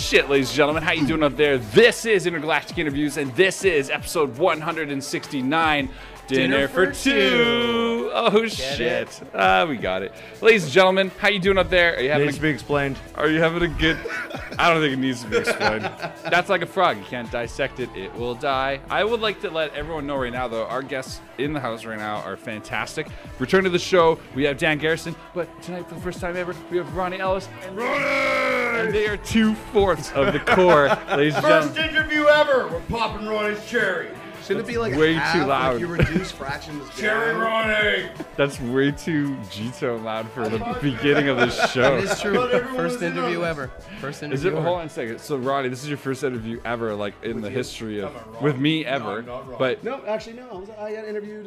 shit, ladies and gentlemen. How you doing up there? This is Intergalactic Interviews, and this is episode 169. Dinner for two. Oh shit! We got it, ladies and gentlemen. How you doing up there? Are you having? Needs to be explained. Are you having a good? I don't think it needs to be explained. That's like a frog. You can't dissect it; it will die. I would like to let everyone know right now, though, our guests in the house right now are fantastic. Return to the show. We have Dan Garrison, but tonight, for the first time ever, we have Ronnie Ellis and Ronnie. And they are 2/4 of the core, ladies and gentlemen. First interview ever. We're popping Ronnie's cherry. Shouldn't it be like way half, too loud? Like you reduce fractions down? Cherry Ronnie. That's way too G-tone loud for the beginning of this show. It is true. But everyone First was in interview on ever. First interview Is it? ever. Hold on a second. So, Ronnie, this is your first interview ever, like in the history of Come on, with Ron. me No, ever. not Ron. But No, actually, no. I got interviewed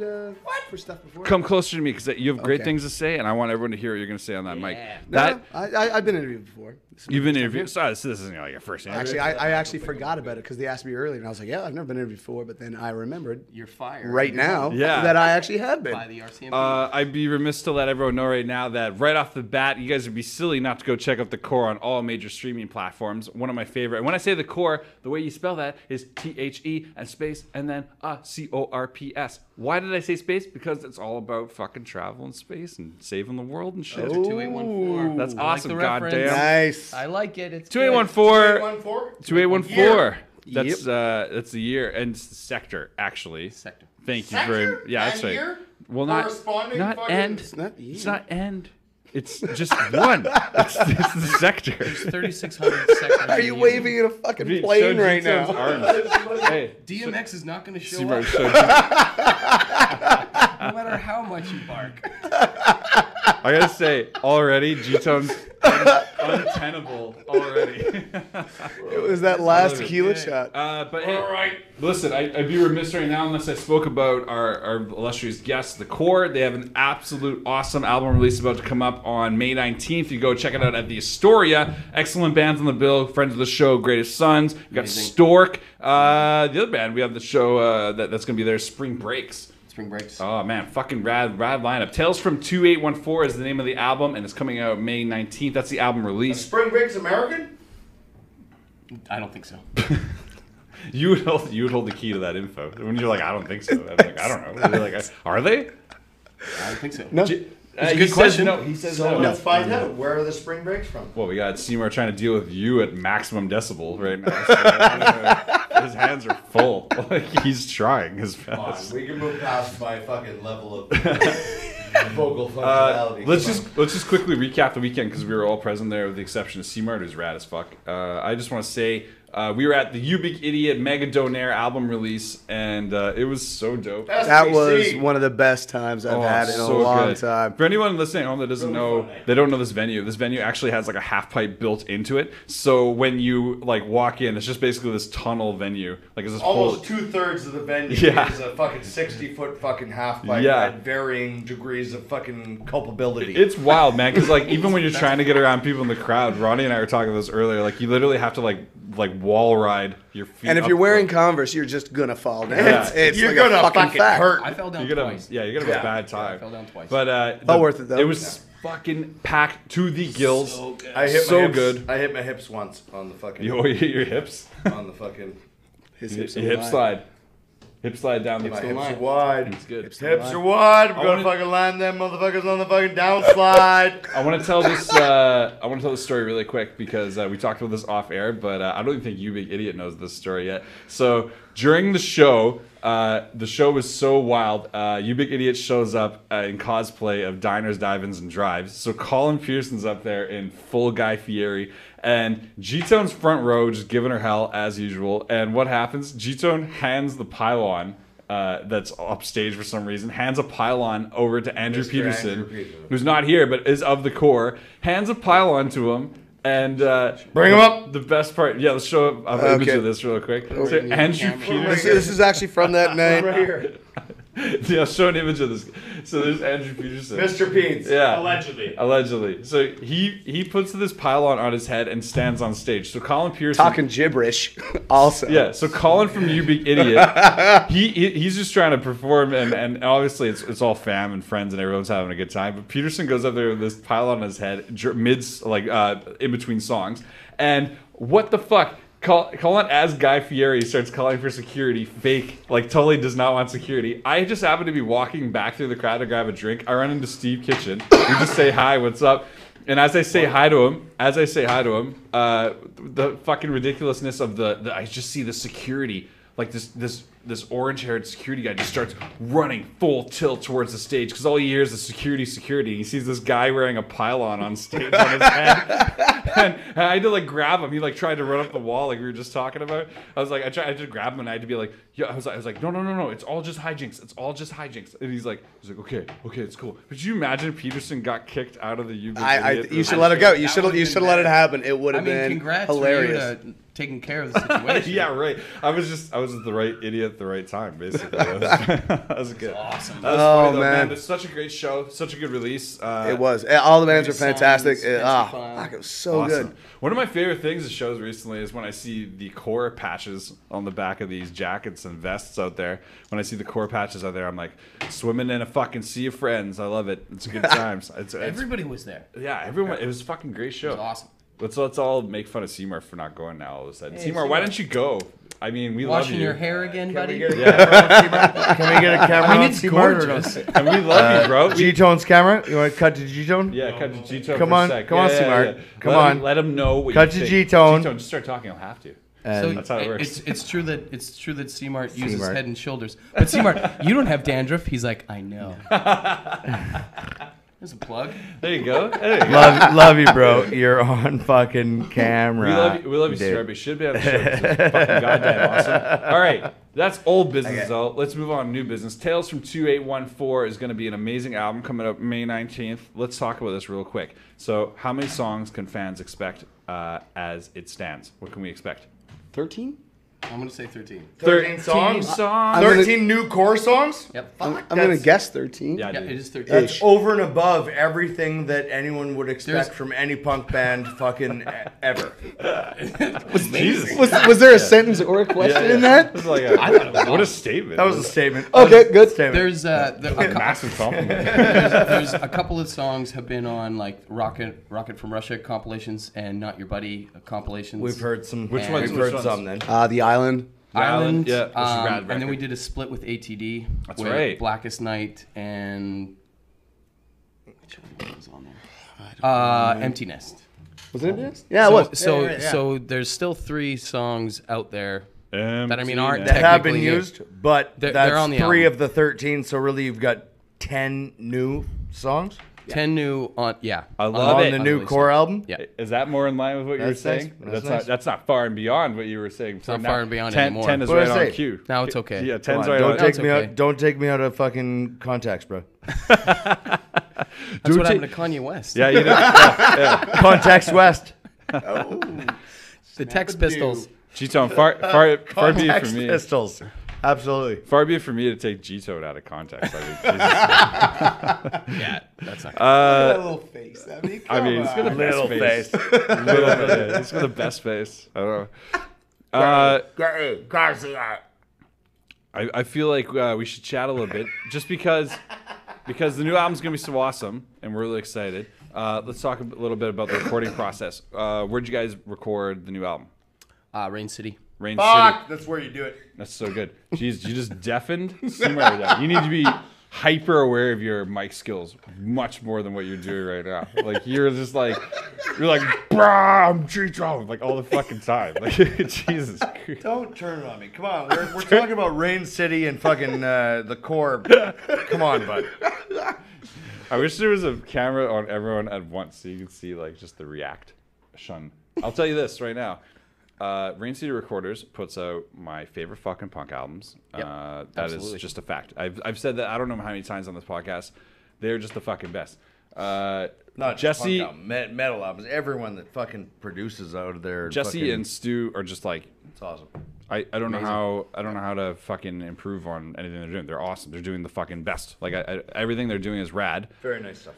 for stuff before. come closer to me because you have great Okay. things to say, and I want everyone to hear what you're going to say on that mic. No, That I've been interviewed before. you've been interviewed. Sorry, this isn't like your first interview. Actually, I actually forgot about it because they asked me earlier, and I was like, yeah, I've never been interviewed before. But then I remembered You're fired. right now Yeah. that I actually have been. By the RCMP. I'd be remiss to let everyone know right now that right off the bat, you guys would be silly not to go check out the core on all major streaming platforms. One of my favorite. And when I say the core, the way you spell that is THE and space and then CORPS. Why did I say space? Because it's all about fucking travel and space and saving the world and shit. 2814. That's I like awesome. the reference. Goddamn. Nice. I like it. It's 2814. 2814. 2814. Yep. That's the year and it's the sector actually. Sector. Thank you very much. Yeah, that's And right. year? Well, not Corresponding not fucking- end. It's not It's not end. It's just one. It's the sector. 3,600 sectors. Are you waving at a fucking plane right now? Hey, DMX is not going to show Seabird up showed you. no matter how much you bark. I gotta say, already G-Tone's untenable already. It was that last love it. tequila shot. But hey, All right. listen, I'd be remiss right now unless I spoke about our illustrious guests, The Core. They have an absolute awesome album release about to come up on May 19th. You go check it out at the Astoria. Excellent bands on the bill. Friends of the show, Greatest Sons. We've got Amazing. Stork. The other band we have the show that's going to be there, Spring Breaks. Spring breaks. Oh man, fucking rad lineup. Tales from 2814 is the name of the album, and it's coming out May 19th. That's the album release. Spring Break's American? I don't think so. You would hold the key to that info. When you're like, I don't think so. I'm like, I don't know. You're like, are they? I don't think so. No. a He good says question. no. He says So no. let's find out. Where are the Spring Breaks from? Well, we got Seymour trying to deal with you at maximum decibel right now. So, I don't know. His hands are full. Like he's trying his best. We can move past my fucking level of vocal functionality. Let's just quickly recap the weekend because we were all present there, with the exception of Seymour, who's rad as fuck. I just want to say we were at the You Big Idiot Mega Donaire album release, and it was so dope. That was one of the best times I've had in a so long good. time. For anyone listening at home that doesn't know, they don't know this venue actually has like a half pipe built into it. So when you like walk in, it's just basically this tunnel venue. Like it's this almost whole, 2/3 of the venue Yeah. is a fucking 60-foot fucking half pipe Yeah. at varying degrees of fucking culpability. It's wild, man. Because like even when you're trying to get around people in the crowd, Ronnie and I were talking about this earlier. Like you literally have to like wall ride your feet. And if up, you're wearing like, Converse, you're just gonna fall down. Yeah. It's You're like gonna a fucking fact. hurt. I fell down you're gonna twice. you're gonna have a bad I time. fell down twice. But Well worth it, though. It was fucking packed to the gills. So good. I hit so my hips, good. I hit my hips once on the fucking You hit your hips. on the fucking His hips Your are hip wide. slide. Hip slide down the my the hips line. are wide. It's good. Hips Hips are wide. I'm I gonna wanna- fucking land them motherfuckers on the fucking downslide. I want to tell this. I want to tell this story really quick because we talked about this off air, but I don't even think You Big Idiot knows this story yet. So during the show was so wild. You Big Idiot shows up in cosplay of Diners, Dive-Ins, and Drives. So Colin Pearson's up there in full Guy Fieri, and G-Tone's front row just giving her hell as usual. And what happens? G-Tone hands the pylon. That's upstage for some reason, hands a pylon over to Andrew Mr. Peterson, Andrew Peterson. who's not here but is of the core, hands a pylon to him, and Bring him up. The best part, yeah, let's show an image Okay. of this real quick. So in the Andrew camera. Peterson, This is actually from that night. Right here. yeah, I'll show an image of this. So there's Andrew Peterson. Mr. Peens. Yeah. Allegedly. So he puts this pylon on his head and stands on stage. So Colin Pearson Talking gibberish, also. Yeah, so Colin from You Big Idiot, he's just trying to perform, and obviously it's all fam and friends and everyone's having a good time. But Peterson goes up there with this pylon on his head, in between songs, and what the fuck? Calling as Guy Fieri starts calling for security, fake, like totally does not want security. I just happen to be walking back through the crowd to grab a drink. I run into Steve Kitchen. We just say hi, what's up? And as I say hi to him, the fucking ridiculousness of I just see the security, like this orange-haired security guy just starts running full tilt towards the stage because all he hears is security. And he sees this guy wearing a pylon on stage on his head. And I had to like grab him. He like tried to run up the wall like we were just talking about. I was like, I tried to grab him and I had to be like, yeah. I was like, no. It's all just hijinks. And he's like, okay, it's cool. But you imagine if Peterson got kicked out of the U? You should let it go. You should let it happen. It would have been congrats hilarious. for you taking care of the situation. Yeah, right. I was the right idiot at the right time, basically. That was good. Awesome. That was funny, though, man. It's such a great show, such a good release. It was. All the bands were fantastic. Songs, It was so good. One of my favorite things of shows recently is when I see the core patches on the back of these jackets and vests out there. When I see the core patches out there, I'm like swimming in a fucking sea of friends. I love it. It's good times. Everybody was there. Yeah, everyone. It was a fucking great show. It was awesome. Let's all make fun of Seymour for not going now all of a sudden. Seymour, why didn't you go? I mean, we love Washing you. your hair again, buddy? Can we get a camera I mean, on it's Seymour? gorgeous. And we love you, bro. G-Tone's camera? You want to cut to G-Tone? Yeah, cut to G-Tone Come for on, a sec. come on, Seymour. Come on. Let him know what Cut you to think. G-Tone. G-Tone, just start talking. I'll have to. So That's how it works. It's true that Seymour uses Seymour. Head and Shoulders, but Seymour, you don't have dandruff. He's like, I know. There's a plug. There you go. Love you, bro. You're on fucking camera. We love you, dude. Scarby. Should be on the show. It's fucking goddamn awesome. All right, that's old business though. Let's move on to new business. Tales from 2814 is going to be an amazing album coming up May 19th. Let's talk about this real quick. So, how many songs can fans expect as it stands? What can we expect? 13? I'm gonna say 13. 13 songs? 13 new core songs? Yep. I'm going to guess 13. Yeah, Yeah, dude. it is 13. That's over and above everything that anyone would expect from any punk band fucking ever. Jesus. Was there a sentence or a question in that? This is like what a statement. That was a statement. Okay, good. Statement. There's a massive compliment. there's a couple of songs have been on like Rocket from Russia compilations and Not Your Buddy compilations. We've heard some. Which ones? We've heard Which some ones? then. The Island. Island, yeah, which is a rad and then record. we did a split with ATD. That's with right. Blackest Night and which one was on there? Empty Nest. Was it this? Yeah, it was. So there's still 3 songs out there that I mean aren't That have been technically new. used, but They're that's on the 3 album. of the 13, so really you've got 10 new songs 10 new on I love on it. the new core album. Yeah. Is that more in line with what you were That's nice. saying? That's nice. That's not far and beyond what you were saying. It's not far and beyond 10, anymore. 10 is What did right I on say? cue. Now it's okay. Yeah, 10's Come on, right don't on. take It's me okay. out. Don't take me out of fucking context, bro. That's what happened to Kanye West. Yeah, you know. Context West. The Tex Pistols. G-Tone, far be it Context from me. Pistols. Absolutely. Far be it for me to take G-Tone out of context. I mean, Jesus. Yeah, that's not. That little face. I mean, he's got the Little best face. face. Yeah, he's got the best face. I don't know. I feel like we should chat a little bit, just because the new album's gonna be so awesome, and we're really excited. Let's talk a little bit about the recording process. Where'd you guys record the new album? Rain City. Rain City. Fuck. That's where you do it. That's so good. Jeez, you just deafened Seymour with that. You need to be hyper aware of your mic skills much more than what you're doing right now. Like you're like, brah, I'm G-Tone, like all the fucking time. Like Jesus. Don't turn it on me. Come on. We're talking about Rain City and fucking the core. Come on, bud. I wish there was a camera on everyone at once so you could see like just the reaction. I'll tell you this right now. Rain City Recorders puts out my favorite fucking punk albums. Yep, That absolutely. is just a fact. I've said that I don't know how many times on this podcast. They're just the fucking best. Not just Jesse, punk album, metal albums. Everyone that fucking produces out of there. Jesse fucking, and Stu are just like it's awesome. I don't know how to fucking improve on anything they're doing. They're awesome. They're doing the fucking best. Like everything they're doing is rad. Very nice stuff.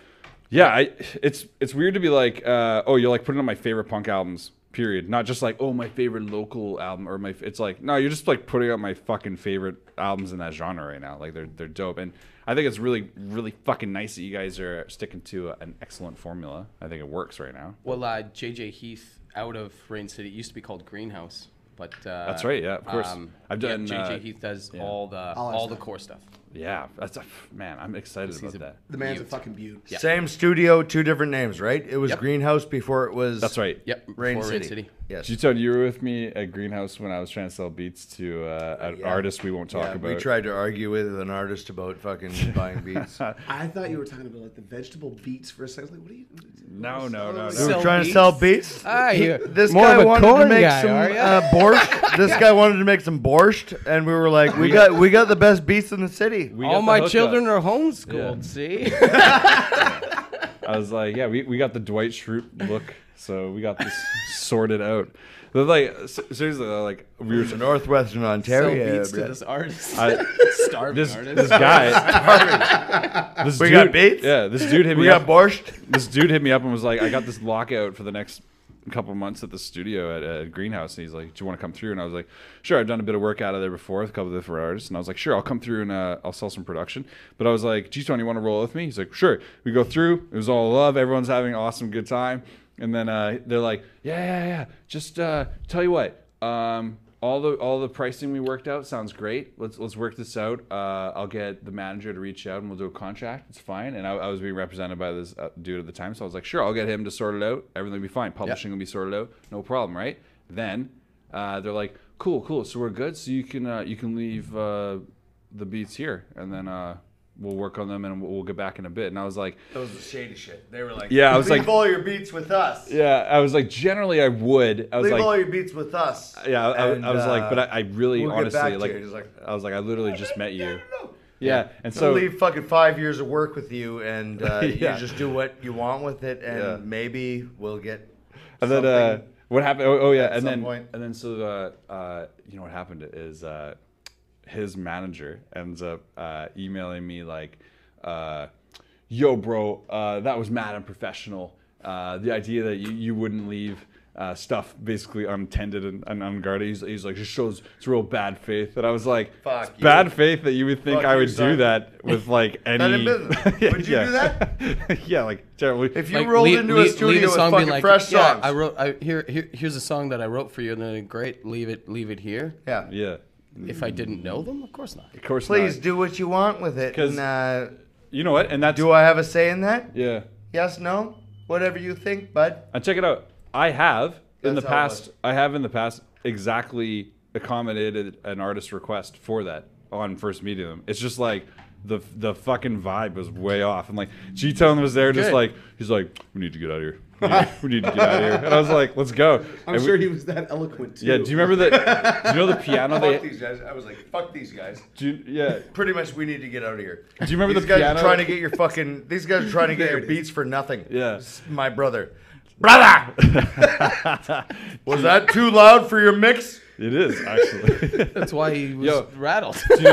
Yeah, it's weird to be like, oh, you're like putting on my favorite punk albums. Period. Not just like, oh, my favorite local album or it's like, no, you're just like putting out my fucking favorite albums in that genre right now. Like they're dope, and I think it's really really fucking nice that you guys are sticking to an excellent formula. I think it works right now. Well, JJ Heath out of Rain City. It used to be called Greenhouse, but That's right. Yeah, of course. I've done. JJ Heath does all the core stuff. Yeah, that's man. I'm excited about that. The man's a Beaut. fucking beaut. Yeah. Same studio, 2 different names, right? It was Yep. Greenhouse before it was. That's right. Yep. Rain before City. Yes. G-Tone, you were with me at Greenhouse when I was trying to sell beats to an Yeah. artist we won't talk Yeah, about. we tried to argue with an artist about fucking buying beats. I thought you were talking about like the vegetable beets for a second. I was like, what are you? No. We were Sell trying to beats? sell beats. Ah, you're This more guy of a wanted to corn make guy, some are ya? borscht. This guy wanted to make some borscht, and we were like, we got the best beats in the city. We All got the my hookup. children are homeschooled. See, I was like, yeah, we got the Dwight Schrute look, so we got this sorted out. But like, seriously, though, like we were It's Northwestern Sell Ontario. beats to Brett. this artist. Starving artist. this guy. This We dude, got beats? Yeah, this dude hit We me got up. borscht. This dude hit me up and was like, I got this lockout for the next couple of months at the studio at Greenhouse, and he's like, do you want to come through? And I was like, sure. I've done a bit of work out of there before with a couple of different artists, and I was like, sure, I'll come through and I'll sell some production. But I was like, G-Tone, you want to roll with me? He's like, sure. We go through. It was all love. Everyone's having an awesome good time. And then they're like, yeah. Just tell you what, all the pricing we worked out sounds great. Let's work this out. I'll get the manager to reach out and we'll do a contract. It's fine. And I was being represented by this dude at the time, so I was like, sure, I'll get him to sort it out. Everything will be fine. Publishing will be sorted out. No problem, right? Then they're like, cool. So we're good. So you can leave the beats here, and then we'll work on them and we'll get back in a bit. And I was like, That was the shady shit. They were like, Yeah, I was leave like- all your beats with us. yeah. I was like, generally I would. I was Leave like, all your beats with us. yeah. I And, was like, but I really we'll get back honestly to like, you. He's like, I was like, I literally just met you. No. Yeah, and So so leave fucking 5 years of work with you, and Yeah. you just do what you want with it, and Yeah. maybe we'll get. and then something. what happened? Oh yeah, at and some then point. and then so you know what happened is his manager ends up emailing me like, yo bro, that was mad unprofessional. The idea that you wouldn't leave stuff basically untended and unguarded. He's like, just shows it's real bad faith. And I was like, Fuck it's you. bad faith that you would think Fuck I you, would do son. that with like any. Not in business. Would you do that? Yeah, like terribly. If you rolled into a studio with fucking fresh songs, Here's a song that I wrote for you, and then great, leave it here. yeah, Yeah, If I didn't know them, of course not. of course. please not. do what you want with it. 'Cause- And, You know what? And that's do I have a say in that? yeah. Yes, no, whatever you think, bud. And check it out. I have in the That's how it past. I have in the past exactly accommodated an artist request for that on first meeting them. It's just like the fucking vibe was way off, and like G-Tone was there, just Good. like he's like, we need to get out of here. We need to get out of here. And I was like, let's go. I'm And sure he was that eloquent too. Yeah. Do you remember that? Do you know the piano? Fuck these guys. I was like, fuck these guys. Yeah. Pretty much, we need to get out of here. Do you remember These the guys piano? are trying to get your fucking. These guys are trying to get There your it is. beats for nothing. Yeah. It's my brother. Brother. Was that too loud for your mix? It is actually. That's why he was Yo. rattled. Do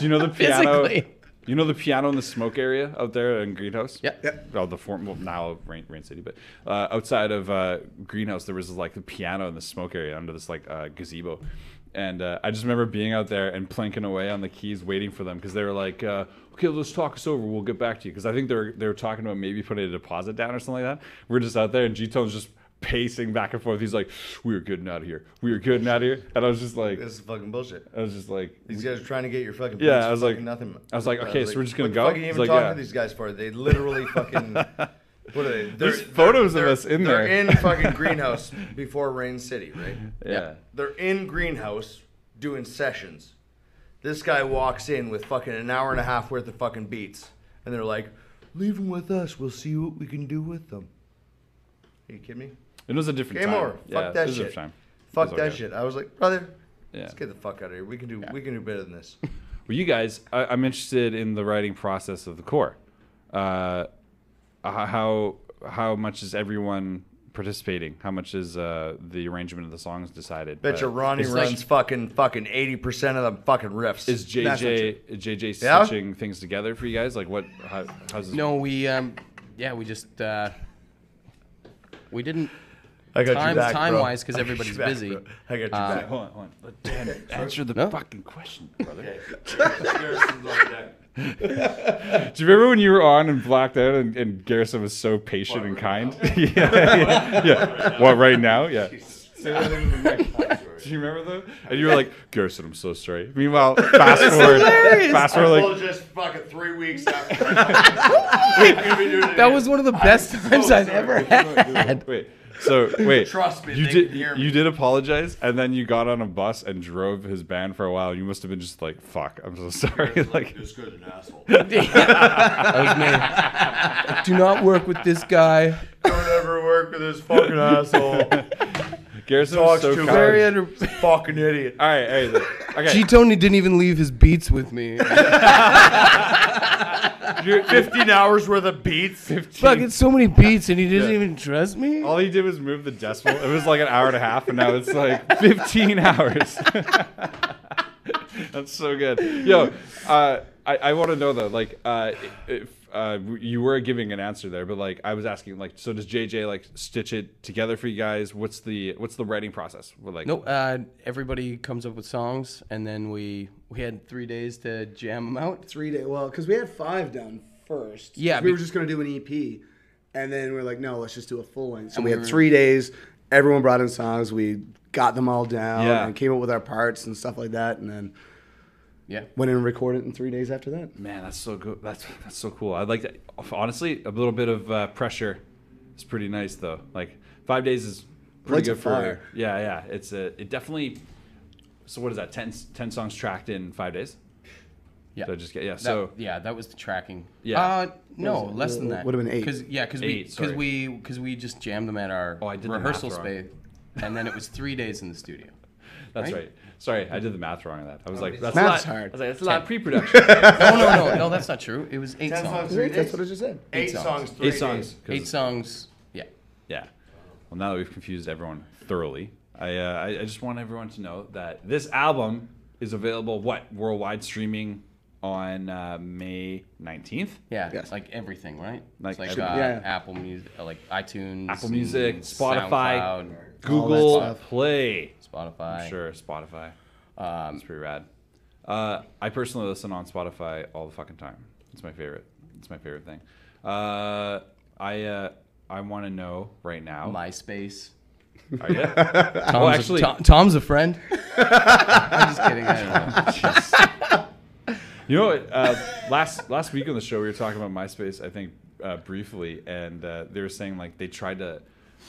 you know the piano? Physically. You know the piano in the smoke area out there in Greenhouse? Yeah. Well, now Rain City, but outside of Greenhouse, there was like the piano in the smoke area under this like gazebo, and I just remember being out there and planking away on the keys, waiting for them because they were like, "Okay, let's talk us over. We'll get back to you." Because I think they were talking about maybe putting a deposit down or something like that. We're just out there, and G-Tone's just pacing back and forth. He's like, "We are good and out of here. We are good and out of here." And I was just like, This is fucking bullshit. I was just like, These guys are trying to get your fucking beats Yeah, for I was like- fucking nothing. I was like, okay, so we're just gonna what go? the fuck are you He's even like, talking yeah. to these guys for? They literally fucking. What are they? There's photos of us in They're there. in fucking Greenhouse before Rain City, right? yeah. They're in Greenhouse doing sessions. This guy walks in with fucking an hour and a half worth of fucking beats, and they're like, "Leave them with us. We'll see what we can do with them." Are you kidding me? It was a different Game time. over. Yeah, Fuck that it was a shit. different time. Fuck It's that okay. shit. I was like, brother, Yeah. let's get the fuck out of here. We can do better than this. Well, you guys, I'm interested in the writing process of the core. How much is everyone participating? How much is the arrangement of the songs decided? Bet you Ronnie is- runs fucking 80% of the fucking riffs. Is That's not JJ Yeah? stitching things together for you guys? Like what? How's this? No, we just we didn't. I got your back, time bro. wise, because I got everybody's your back, busy. bro. I got your back. Hold on. Let Dan answer the No? fucking question, brother. Garrison's on deck. Do you remember when you were on and blacked out and Garrison was so patient and kind? yeah. What, right now? Yeah. Say that into the mic. Do you remember though? And you were like, Garrison, I'm so sorry. Meanwhile, fast forward, Well, just fucking 3 weeks after. That was one of the best times I've ever had. wait. Trust me, You they did. can hear me. You did apologize, and then you got on a bus and drove his band for a while. You must have been just like, "Fuck, I'm so sorry." Like, This guy's an asshole. That was me. Do not work with this guy. Don't ever work with this fucking asshole. Garrison was Talks so too kind. Very under. Fucking idiot. All right. Okay. G-Tony didn't even leave his beats with me. You're 15 hours worth of beats. Fucking so many beats, and he doesn't even trust me. All he did was move the decimal. It was like an hour and a half, and now it's like 15 hours. That's so good. Yo, I want to know though, like, if you were giving an answer there, but like, I was asking, like, so does JJ like stitch it together for you guys? What's the writing process? We're like, No, everybody comes up with songs, and then we had 3 days to jam them out. 3 days. Well, because we had 5 done first. Yeah, we were just gonna do an EP, and then we are like, no, let's just do a full length. So And we we had were- 3 days. Everyone brought in songs. We got them all down Yeah. and came up with our parts and stuff like that, and then Yeah. went in and recorded it in 3 days after that. man, that's so good. That's so cool. I like that. Honestly, a little bit of pressure is pretty nice though. Like 5 days is pretty Lights a good for. fire. Yeah. It definitely. So what is that? 10 songs tracked in 5 days. Yeah. So just get yeah. That, So that was the tracking. Yeah. No, Was it? less than that. Would've been 8. Because Eight, sorry. we just jammed them at our Oh, I did the rehearsal math wrong. space, and then it was 3 days in the studio. that's right? right. Sorry, I did the math wrong on that. I was like, that's Math's a lot. hard. I was like, that's a lot of pre-production. No, that's not true. It was 8 10 songs. songs. 3 days? That's what I just said. 8 songs. songs, 3 8 days. songs. 8 songs. Yeah. Yeah. Well, now that we've confused everyone thoroughly, I just want everyone to know that this album is available worldwide streaming on May 19th. Yeah, Yes. like everything, right? Like It's like everything. Yeah. Apple Music, like iTunes, Apple Music, and Spotify, SoundCloud, Google stuff. Play. Spotify. I'm sure Spotify. Um, It's pretty rad. I personally listen on Spotify all the fucking time. It's my favorite. It's my favorite thing. I want to know right now. MySpace. Are you? Tom's, actually- Tom's a friend. I'm just kidding. I don't know. You know what? Last week on the show, we were talking about MySpace, I think, briefly, and they were saying like they tried to,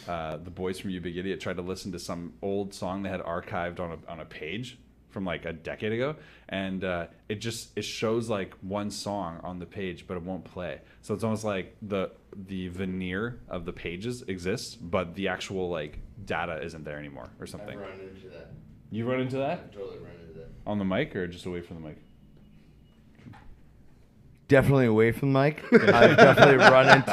the boys from You Big Idiot tried to listen to some old song they had archived on a page from like a decade ago, and it shows like one song on the page, but it won't play. So it's almost like the veneer of the pages exists, but the actual like data isn't there anymore or something. I've run into that. You run into that I've totally run into that. on the mic or just away from the mic? Definitely away from the mic. I've definitely run into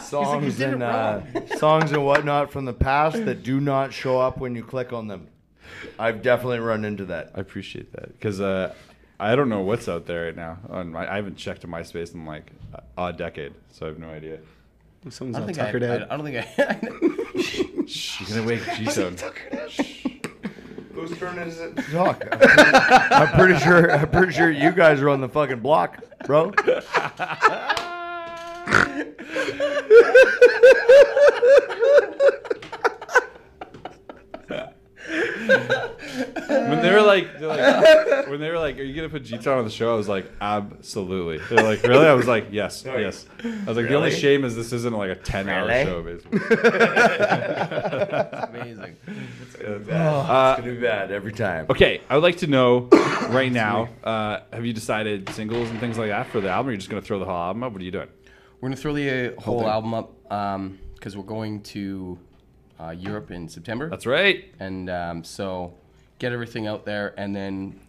songs did it and songs and whatnot from the past that do not show up when you click on them. I've definitely run into that. I appreciate that because I don't know what's out there right now. I haven't checked to MySpace in like a decade, so I have no idea. Someone's I all don't think tuckered out. I don't think I. Shh, you're gonna wake G-Zone. Whose turn is it to talk? I'm pretty sure you guys are on the fucking block, bro. When they were like, "Are you gonna put G-Town on the show?" I was like, "Absolutely." They're like, "Really?" I was like, "Yes, yes." I was like, "The only Really? shame is this isn't like a 10-hour Really? show, basically." Amazing. It's gonna be bad every time. Okay, I would like to know right now. Have you decided singles and things like that for the album? Or are you just gonna throw the whole album up? What are you doing? We're gonna throw the whole album up because we're going to Europe in September. That's right. And so get everything out there, and then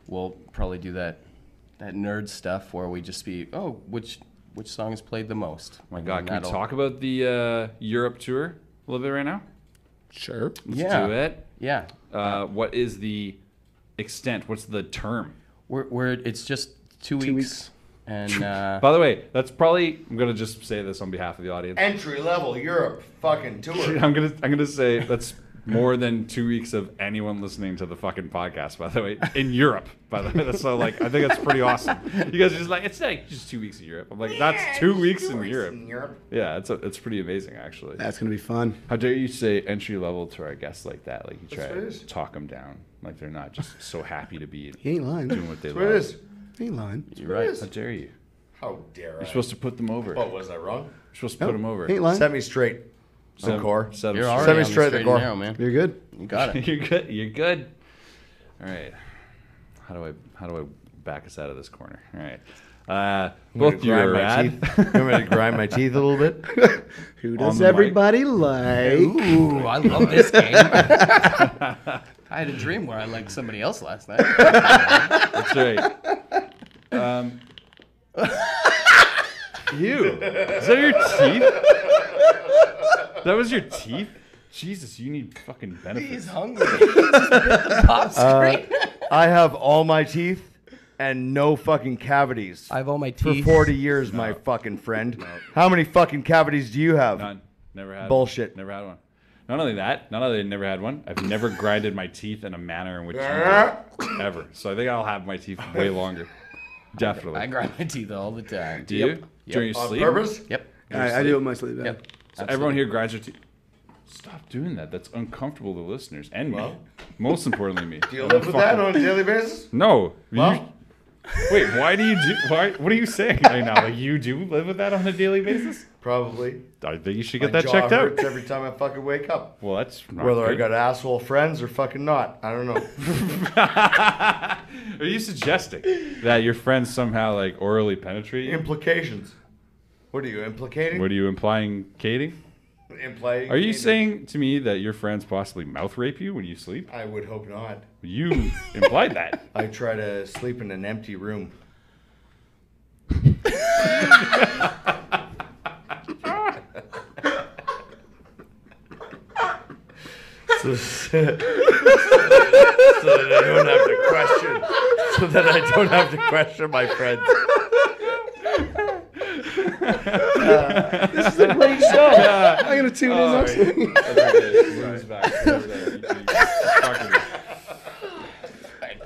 we'll probably do that nerd stuff where we just be, which songs played the most. Oh my God, can we talk about the Europe tour a little bit right now? Sure. Let's Yeah. do it. Yeah. What is the extent? What's the term? It's just 2 weeks, weeks. And By the way, that's probably, I'm gonna just say this on behalf of the audience. Entry level Europe fucking tour. I'm gonna say that's more than 2 weeks of anyone listening to the fucking podcast. By the way, in Europe. By the way, that's so like I think that's pretty awesome. You guys are just like it's like just 2 weeks in Europe. I'm like that's 2 weeks in Europe. Yeah, it's pretty amazing actually. That's gonna be fun. How dare you say entry level to our guests like that? Like you try That's what it to is. talk them down, like they're not just so happy to be He ain't lying. doing what they That's love. what it is. He ain't lying. you're right. How dare you? How dare I? You're supposed to put them over. Oh, was I wrong? You're supposed to put them over. He ain't lying. Set me straight. Set- core. set 'em You're straight. already Set me on the straight at the straight core. and narrow, man. You're good. You got it. You're good. You're good. All right. How do I back us out of this corner? All right. Both you are rad. You want me to grind my teeth a little bit? Who On does the mic. everybody like? Ooh, I love this game. I had a dream where I liked somebody else last night. That's right. You. Is that your teeth? That was your teeth? Jesus, you need fucking He's benefits. hungry. He just bit the pop screen. I have all my teeth and no fucking cavities. I have all my For teeth. 40 years, my fucking friend. How many fucking cavities do you have? None. Never had Bullshit. One. Never had one. Not only that, not only never had one, I've never grinded my teeth in a manner in which you do, ever. So I think I'll have my teeth way longer. Definitely. I grind my teeth all the time. Do you? Yep. During your On sleep? purpose? Yep. I do it with my sleep. Yeah. Yep. So everyone here grinds their teeth. Stop doing that. That's uncomfortable to listeners and me. Well. Most importantly, me. Do you live with that on a daily basis? No. Well. Wait, why do you do? Why? What are you saying right now? Like you do live with that on a daily basis? Probably. I think you should get My that jaw checked out. hurts every time I fucking wake up. Well, that's not Whether I good. got asshole friends or fucking not. I don't know. Are you suggesting that your friends somehow like orally penetrate you? Implications. What are you implicating? What are you implying, Katie? Implying? Are you saying to me that your friends possibly mouth rape you when you sleep? I would hope not. You implied that. I try to sleep in an empty room. so that I don't have to question. So that I don't have to question my friends. This is a great show. I'm gonna tune in next week.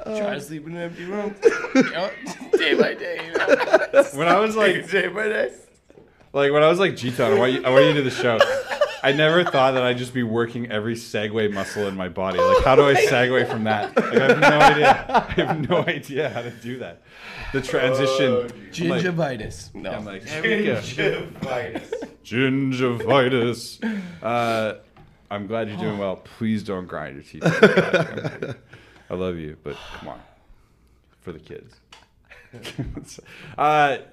Try to sleep in an empty room. You know, day by day. You know. When I was like, Day by day. when I was like G-Ton, I want you to do the show. I never thought that I'd just be working every segue muscle in my body. Like, how do I segue from that? Like, I have no idea. I have no idea how to do that. The transition. Gingivitis. No. I'm like, there we go. Gingivitis. Gingivitis. I'm glad you're doing well. Please don't grind your teeth. I love you, but come on. For the kids. What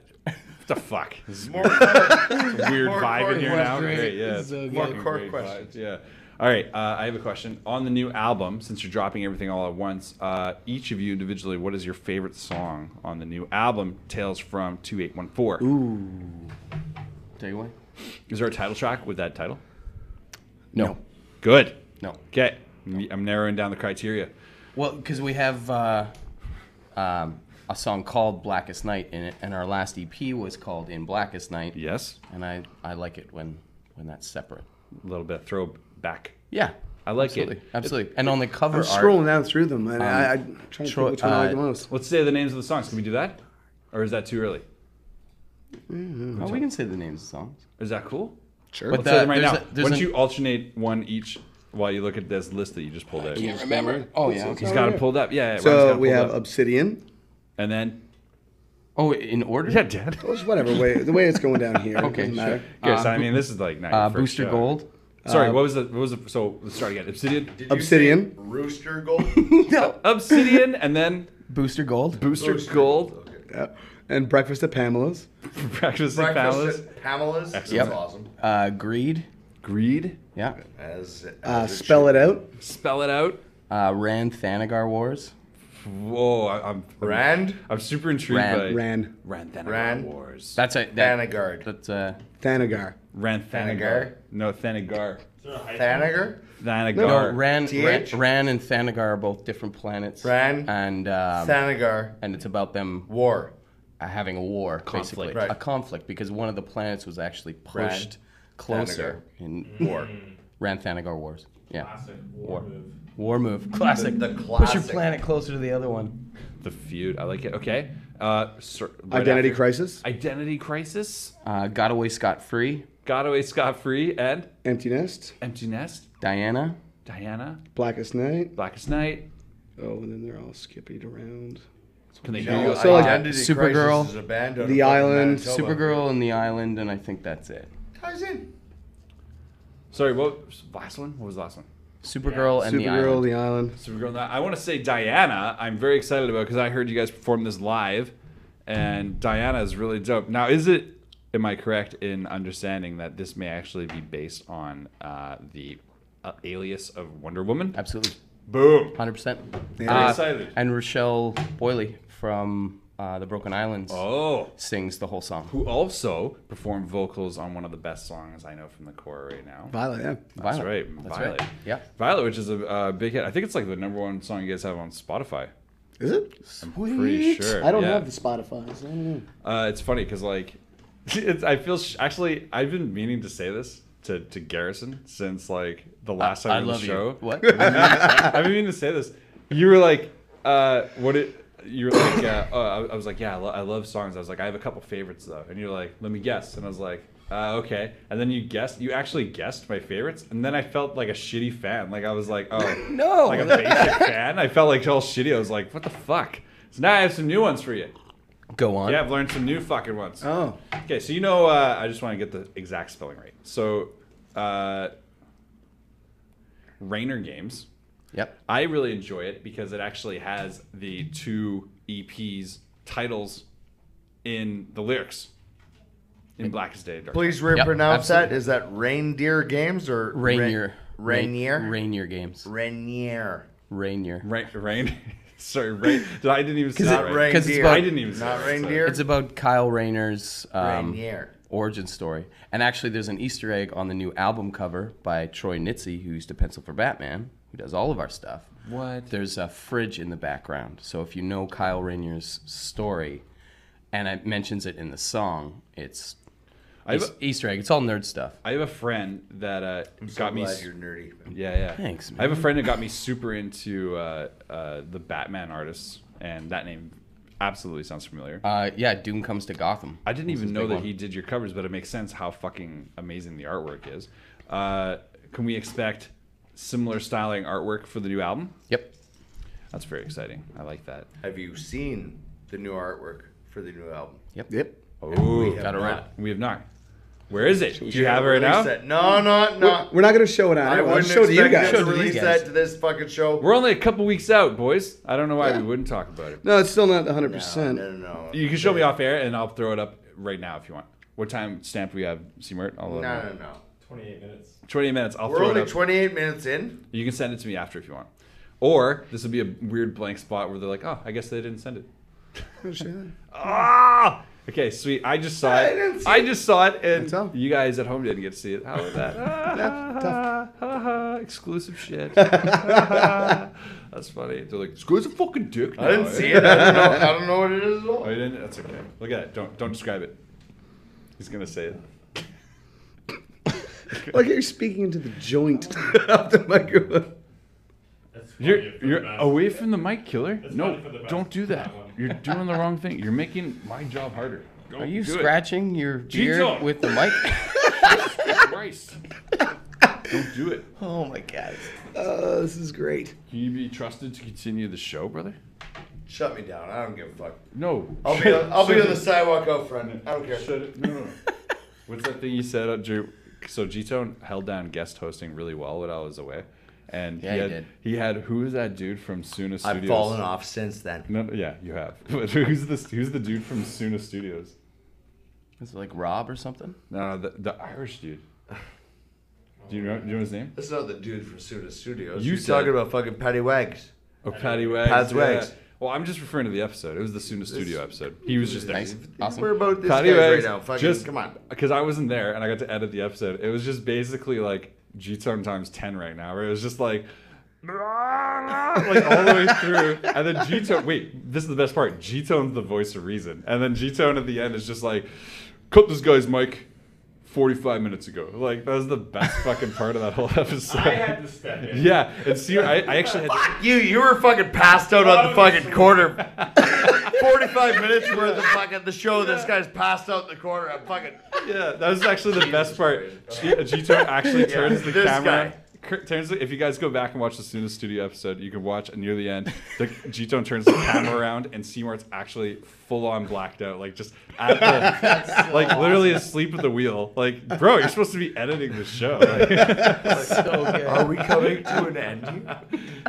the fuck? This is More a weird more vibe in here now. questions. Great, yeah. This is so More Fucking core great questions. vibes, yeah. All right, I have a question. On the new album, since you're dropping everything all at once, each of you individually, what is your favorite song on the new album, Tales from 2814? Ooh. Take away. Is there a title track with that title? No. Good. No. Okay, I'm narrowing down the criteria. Well, because we have a song called Blackest Night in it, and our last EP was called In Blackest Night. Yes, And I like it when that's separate. a little bit of throwback. Yeah. I like Absolutely. it. Absolutely. And on the cover I'm art. scrolling down through them, and I'm trying to Troy- think which one I like the most. Let's say the names of the songs. Can we do that? Or is that too early? Oh, we can say the names of songs. Is that cool? Sure. But Let's say them right there's now. there's Why don't you alternate one each while you look at this list that you just pulled out? Can't remember. Oh, yeah. Okay. He's got it pulled up. Yeah, Ryan's got So it we pulled have up. Obsidian. And then, Oh, in order? yeah, Dad. Well, just whatever way the way it's going down here. Okay, Doesn't matter. Okay, so I mean, this is like not your first Booster show. Gold. Sorry, what was the? So let's start again. Obsidian, Did you Obsidian. say Rooster Gold? No. Obsidian, and then Booster Gold. Booster Gold. Yeah. And Breakfast at Pamela's. Breakfast at Palace. Breakfast at Pamela's. Excellent. That's awesome. Greed. Greed. Yeah. As Spell it out. Spell it out. Rand Thanagar Wars. Whoa, I'm Rand. I'm super intrigued Ran. by Ran. Ranthanagar Ran. Wars. That's a Thanagard. That's Thanagar. Ranthanagar. No, Thanagar. Thanagar. Thanagar. no Ran TH? Ran and Thanagar are both different planets. Ran. And Thanagar. and it's about them War. having a war, basically. Right. A conflict, because one of the planets was actually pushed closer in War. Ranthanagar Wars. Yeah. Classic war move. War move. Classic. The Push your classic. planet closer to the other one. The feud. I like it. Okay. Right Identity after- Crisis, Identity Crisis. Got away scot-free. Got away scot-free. And Empty Nest, Empty Nest. Diana. Diana. Blackest Night. Blackest Night. Oh, and then they're all skippied around. Can they No, hear you? So, like, Identity Supergirl, Crisis is a band out of The fucking Island, Manitoba. Supergirl and the Island, and I think that's it. Ties in. Sorry, what was the last one? What was the last one? Supergirl and the Supergirl, Island. The Island. Supergirl. I want to say Diana. I'm very excited about because I heard you guys perform this live, and Diana is really dope. Now, am I correct in understanding that this may actually be based on the alias of Wonder Woman? Absolutely. Boom. 100%. Yeah. Excited. And Rochelle Boyley from the Broken Islands Oh. sings the whole song. Who also performed vocals on one of the best songs I know from the core right now. Violet, yeah. That's Violet. right. That's Violet. right. Yeah. Violet, which is a big hit. I think it's like the #1 song you guys have on Spotify. Is it? I'm pretty sure. I don't yeah. have the Spotify, so I don't know. It's funny because like, I feel actually I've been meaning to say this to Garrison since like the last time I on the love show. you. What? I've been meaning to say this. You were like, you were like, I was like, yeah, I love songs. I was like, I have a couple favorites though, and you're like, let me guess, and I was like, okay, and then you actually guessed my favorites, and then I felt like a shitty fan. Like I was like, oh, No. like a basic fan. I felt like all shitty. I was like, what the fuck? So now I have some new ones for you. Go on. Yeah, I've learned some new fucking ones. Oh. Okay, so I just want to get the exact spelling right. So, Rainer Games. Yep. I really enjoy it because it actually has the 2 EPs titles in the lyrics in Blackest Day. Dark. Please repronounce that. absolutely. Is that Reindeer Games or Rainier. Rainier? Rainier Games. Rainier. Rainier. Rain. Sorry, Rain. I didn't even say that right. Reindeer. 'Cause it's about- I didn't even say Not that. reindeer. It's about Kyle Rayner's Rainier. origin story. And actually, there's an Easter egg on the new album cover by Troy Nitze, who used to pencil for Batman, who does all of our stuff. What? There's a fridge in the background. So if you know Kyle Rayner's story, and it mentions it in the song, it's Easter egg. It's all nerd stuff. I have a friend that got me. Glad you're nerdy. Yeah. Thanks, man. I have a friend that got me super into the Batman artists, and that name absolutely sounds familiar. Yeah, Doom Comes to Gotham. I didn't was even his know big that one. he did your covers, but it makes sense how fucking amazing the artwork is. Can we expect similar styling artwork for the new album? Yep. That's very exciting. I like that. Have you seen the new artwork for the new album? Yep. Oh, have got it right. not. we have not. Where is it? Do you have it right now? Release that. No. We're not going to show it on I it. I'll wouldn't show it to you expect guys. them to Show it to you release guys. that to this fucking show. We're only a couple weeks out, boys. I don't know why Yeah. we wouldn't talk about it. No, it's still not 100%. No. You can show me off air, and I'll throw it up right now if you want. What time stamp do we have, Seymour? No. 28 minutes. 28 minutes. I'll We're throw only it up. 28 minutes in. You can send it to me after if you want. Or this would be a weird blank spot where they're like, oh, I guess they didn't send it. Oh, shit. Ah! Okay, sweet. I just saw I it. didn't see I just saw it, and That's all. you guys at home didn't get to see it. How was that? tough. Exclusive shit. That's funny. They're like, this guy's a fucking dick. I didn't see it. I don't know what it is at all. Oh, you didn't? That's okay. Look at it. Don't describe it. He's gonna say it. Like you're speaking into the joint of the microphone. That's You're away from the mic, killer. That's No, funny for the best. don't do that. That one. You're doing the wrong thing. You're making my job harder. Are you do it. scratching your beard Gito. with the mic? Christ. Don't do it. Oh my god. This is great. Can you be trusted to continue the show, brother? Shut me down. I don't give a fuck. No. I'll be on the sidewalk out front. I don't care. Shut it. No. What's that thing you said, Drew? So G-Tone held down guest hosting really well when I was away. And Yeah, he did. he had who was that dude from Suna Studios? I've fallen off since then. No, yeah, you have. But who's the dude from Suna Studios? Is it like Rob or something? No, the Irish dude. Do you know his name? That's not the dude from Suda Studios. You You're said- talking about fucking Patty Wags. Oh, Patty Wags. Pat's yeah. Wags. Well, I'm just referring to the episode. It was the Suna Studio episode. He was just there. Nice. Awesome. We're about this Patty guys right Wags, now. Fucking, just come on. because I wasn't there and I got to edit the episode. It was just basically like G-Tone times 10 right now. Where it was just like like all the way through, and then G-Tone. Wait, this is the best part. G-Tone's the voice of reason, and then G-Tone at the end is just like, "Cut this guy's mic 45 minutes ago." Like that was the best fucking part of that whole episode. I had to step in. Yeah, and see, I actually had. Fuck you were fucking passed out on the fucking corner. 45 minutes worth of fucking the show. This guy's passed out in the corner. I'm fucking. Yeah, that was actually the best part. G-Tone actually turns the this camera. If you guys go back and watch the Snooze Studio episode, you can watch near the end. G-Tone turns the camera around, and Seymour's actually full on blacked out, like just at the, like literally asleep at the wheel. Like, bro, you're supposed to be editing the show. Like, So good. Are we coming to an end?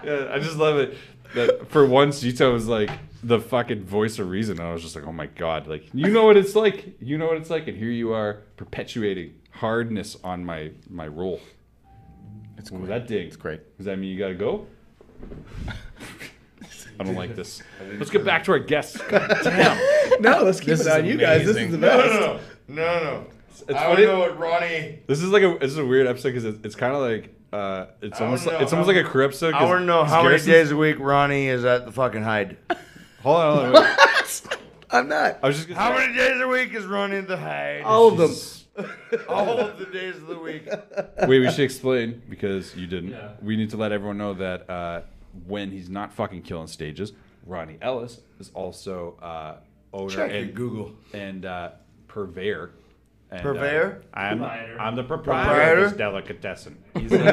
yeah, I just love it. That for once, G-Tone was like the fucking voice of reason. And I was just like, oh my god, like you know what it's like. You know what it's like, and here you are perpetuating hardness on my role. It's What was great. that ding? It's great. Does that mean you gotta go? I don't like this. Let's get back to our guests. God damn. No, let's keep This it is on you guys. This is amazing. the best. No. It's I funny. don't know what Ronnie. This is a weird episode because it's kind of like it's I almost wanna like, it's know almost how- like a crew episode. I want to know how many days a week Ronnie is at the fucking Hyde. Hold on. Wait. I'm not. I was just gonna How say- many days a week is Ronnie at the Hyde? All of them. All of the days of the week. Wait, we should explain because you didn't. Yeah. We need to let everyone know that when he's not fucking killing stages, Ronnie Ellis is also owner Check your and Google. and purveyor. And, Purveyor? I'm the proprietor Proprietor? of this delicatessen. He's, Nice.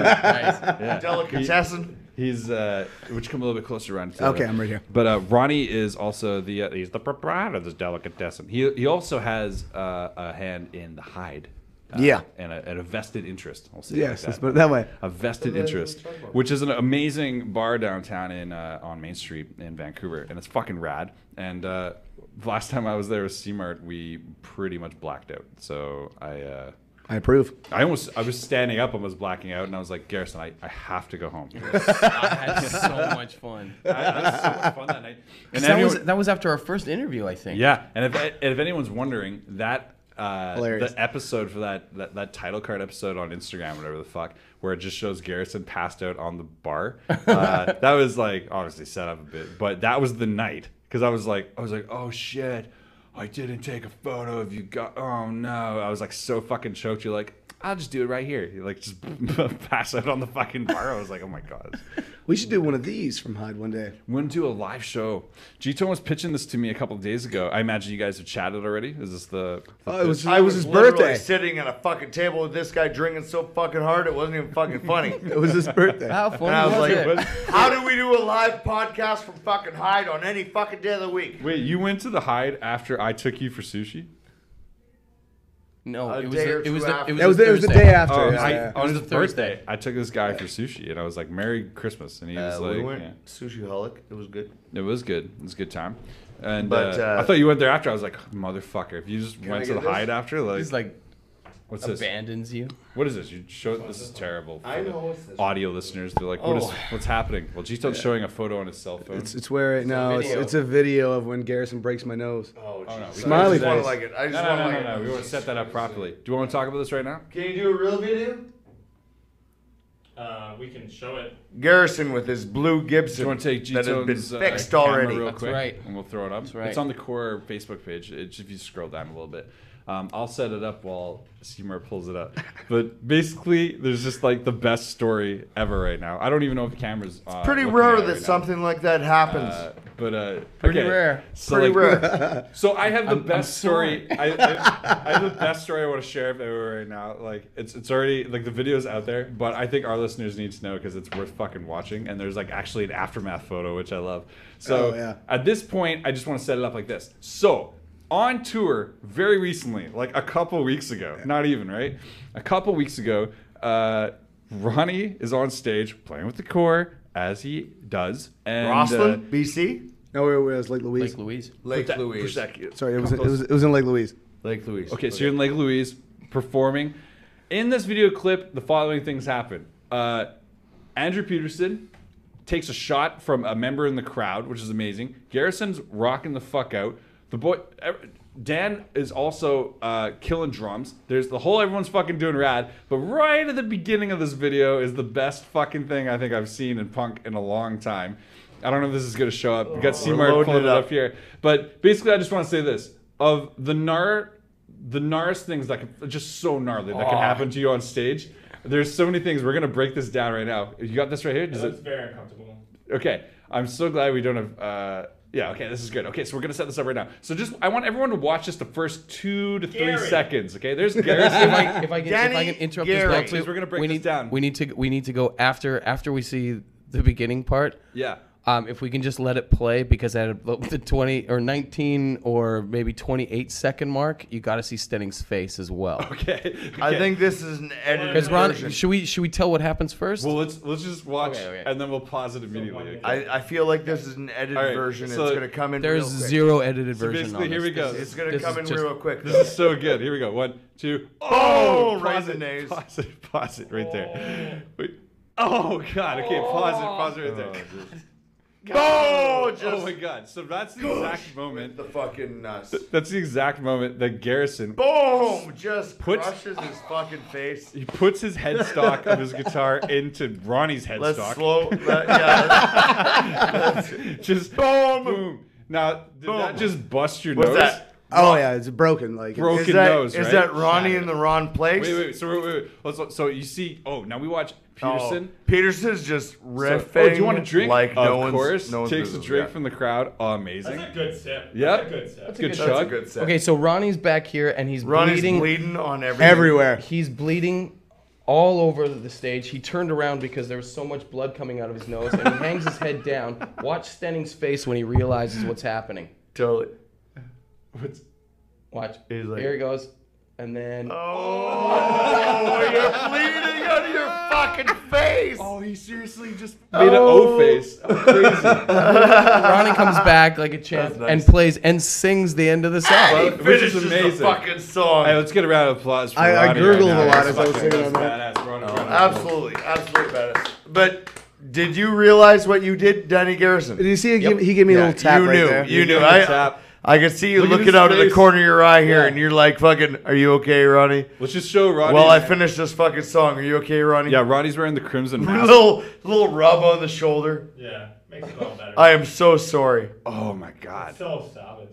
yeah. Delicatessen. He's would you come a little bit closer, Ronnie? Okay, I'm right here. But Ronnie is also he's the proprietor of this delicatessen. He also has a hand in the Hyde. Yeah. And a vested interest. I'll say Yes, it let's like put it that. that way. A vested interest, which is an amazing bar downtown in on Main Street in Vancouver, and it's fucking rad. And last time I was there with C-Mart, we pretty much blacked out. So I approve. was standing up, almost blacking out, and I was like, Garrison, I have to go home. I had so much fun. I had so much fun that night. And That was after our first interview, I think. yeah, and if anyone's wondering, that Hilarious. the episode for that title card episode on Instagram, whatever the fuck, where it just shows Garrison passed out on the bar, that was like obviously set up a bit, but that was the night because I was like, oh shit, I didn't take a photo of you. Oh no, I was like so fucking choked. You're like, I'll just do it right here. You like just pass out on the fucking bar. I was like, oh my god. We should do one of these from Hyde one day. We're gonna do a live show. G-Tone was pitching this to me a couple of days ago. I imagine you guys have chatted already. Is this the Oh, it was his literally birthday. sitting at a fucking table with this guy drinking so fucking hard it wasn't even fucking funny. It was his birthday. How funny And I was was like, it? how do we do a live podcast from fucking Hyde on any fucking day of the week? Wait, you went to the Hyde after I took you for sushi? No, A it was day or it was two the, after. it was, It was, the it was the Thursday. day after. Oh, yeah. on his was the Thursday. birthday, I took this guy for sushi, and I was like, "Merry Christmas," and he was We like, went yeah. sushi holic. It was good. "It was good. It was a good time." And But, I thought you went there after. I was like, "Motherfucker! If you just I went to get the this? Hyde after, like, He's like what's this? abandons you. What is this? You show this is terrible. For I the know what's this. audio listeners, they're like, what's happening?" Well, G-Tone's showing a photo on his cell phone. It's where it's a video of when Garrison breaks my nose. Oh, no, Jesus. Smiley I just want face. to like it. I just no, want no, to no, like no, it. no. We want to set that up properly. Do you want to talk about this right now? Can you do a real video? We can show it. Garrison with his blue Gibson Do you want to take that has been G-Tone's fixed camera already. real That's quick, right. and we'll throw it up. That's right. It's on the core Facebook page. It's if you scroll down a little bit. I'll set it up while Seymour pulls it up. But basically, there's just like the best story ever right now. I don't even know if the camera's Pretty looking rare at it that right now. something like that happens. Pretty okay. rare. So Pretty like, rare. So I have the I'm best story. I have the best story I want to share with everyone right now. Like it's already like the video's out there, but I think our listeners need to know because it's worth fucking watching. And there's like actually an aftermath photo, which I love. So Oh, yeah. at this point, I just want to set it up like this. So on tour very recently, like a couple weeks ago, not even right, a couple weeks ago, Ronnie is on stage playing with the core as he does, and Rosslyn, BC? No, it was Lake Louise. Lake Louise. Lake push Louise. that- Sorry, it was in Lake Louise. Lake Louise. Okay, so you're in Lake Louise performing. In this video clip, the following things happen. Andrew Peterson takes a shot from a member in the crowd, which is amazing. Garrison's rocking the fuck out. The boy, Dan is also killing drums. There's the whole everyone's fucking doing rad, but right at the beginning of this video is the best fucking thing I think I've seen in punk in a long time. I don't know if this is gonna show up. We got C-Mart loading pulling it it up. up here, but basically I just want to say this: of the gnarest things that could just so gnarly that can happen to you on stage. There's so many things. We're gonna break this down right now. You got this right here? Does It's it? very uncomfortable. Okay. I'm so glad we don't have. Yeah. Okay. This is good. Okay. So we're gonna set this up right now. So I want everyone to watch just the first 2 to 3 Gary. seconds. Okay. There's Garrison. if I can Danny interrupt Gary. this now, Please, we're gonna break we this need, down. We need to go after we see the beginning part. Yeah. If we can just let it play, because at the 20 or 19 or maybe 28-second mark, you got to see Stenning's face as well. Okay. I think this is an edited Because Ron, version. should we tell what happens first? Well, let's just watch Okay. and then we'll pause it immediately. Okay? I feel like this is an edited All right, version. so it's gonna come in. There's real quick. zero edited So version basically, on here this. we go. It's gonna This come is in just- real quick. This is so good. Here we go. 1, 2. Oh, right pause in it. the nose. Pause it right there. Wait. Oh God. Okay. Pause it right there. Oh, just Oh my God. So that's the exact moment. the fucking nuts. That's the exact moment that Garrison Boom! Just Puts- crushes his fucking face. he puts his headstock of his guitar into Ronnie's Let's headstock. slow. Yeah. Just Boom! boom. Now, did that Boom. just bust your What's nose? that? Oh yeah, it's broken. Like Broken Is that, nose, is right? that Ronnie Shattered. in the wrong place? Wait. So you see? Oh, now we watch Peterson. Oh, Peterson's just So- riffing. oh, do you want a drink? Like no of one's, course. no one's Takes a business, drink yeah. from the crowd. Oh, amazing. That's a good sip. Yep. That's a good sip. Good That's a chug. good set. Okay, so Ronnie's back here and he's Ronnie's bleeding. bleeding on everything. everywhere. He's bleeding all over the stage. He turned around because there was so much blood coming out of his nose, and he hangs his head down. Watch Stenning's face when he realizes what's happening. Totally. What's- Watch. He's like- Here he goes. And then Oh, you're bleeding out of your fucking face. Oh, he seriously just made an O face. Oh, crazy. Ronnie comes back like a champ That's nice. and plays and sings the end of the song. Which is Finishes amazing. the fucking song. Hey, let's get a round of applause for I Ronnie gurgled right a now. lot as I was Fucking- singing on that's badass. Ronnie. Absolutely badass. But did you realize what you did, Danny Garrison? Did you see? He gave me a little tap you right knew. there. You knew. gave me a tap. I could see you Look at looking his out of the face. corner of your eye here, Yeah. and you're like, "Fucking, are you okay, Ronnie?" Let's just show Ronnie. Well, I finished this fucking song. Are you okay, Ronnie? Yeah, Ronnie's wearing the crimson mask. little rub on the shoulder. Yeah. Makes it all better. I am so sorry. Oh my God. So savage.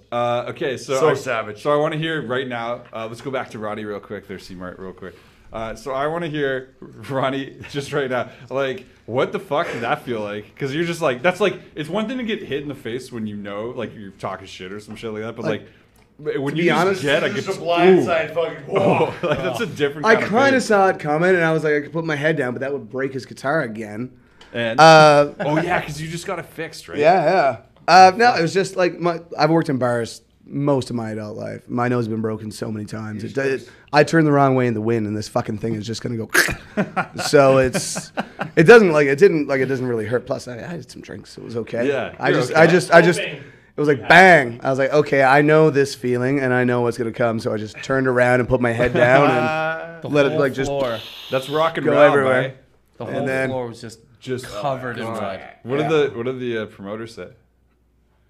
Okay, so So savage. So I want to hear right now. Let's go back to Ronnie real quick. There's C-Mart real quick. So I want to hear Ronnie just right now. Like, what the fuck did that feel like? Because you're just like, that's like, it's one thing to get hit in the face when you know, like you're talking shit or some shit like that. But like when you be just honest, get a Just good a blindside fucking. Oh, like, that's a different. I kind kind of pain. saw it coming, and I was like, I could put my head down, but that would break his guitar again. And Uh, oh yeah, because you just got it fixed, right? yeah. No, it was just like I've worked in bars most of my adult life. My nose has been broken so many times. I turned the wrong way in the wind, and this fucking thing is just gonna go. So it doesn't really hurt. Plus, I had some drinks. It was okay. Yeah, I you're just, okay. it was like bang. I was like, okay, I know this feeling, and I know what's gonna come. So I just turned around and put my head down and The let it whole like just. floor, That's rock and Go roll, everywhere. right? the whole then- floor was just Just covered in blood. What did the promoters say?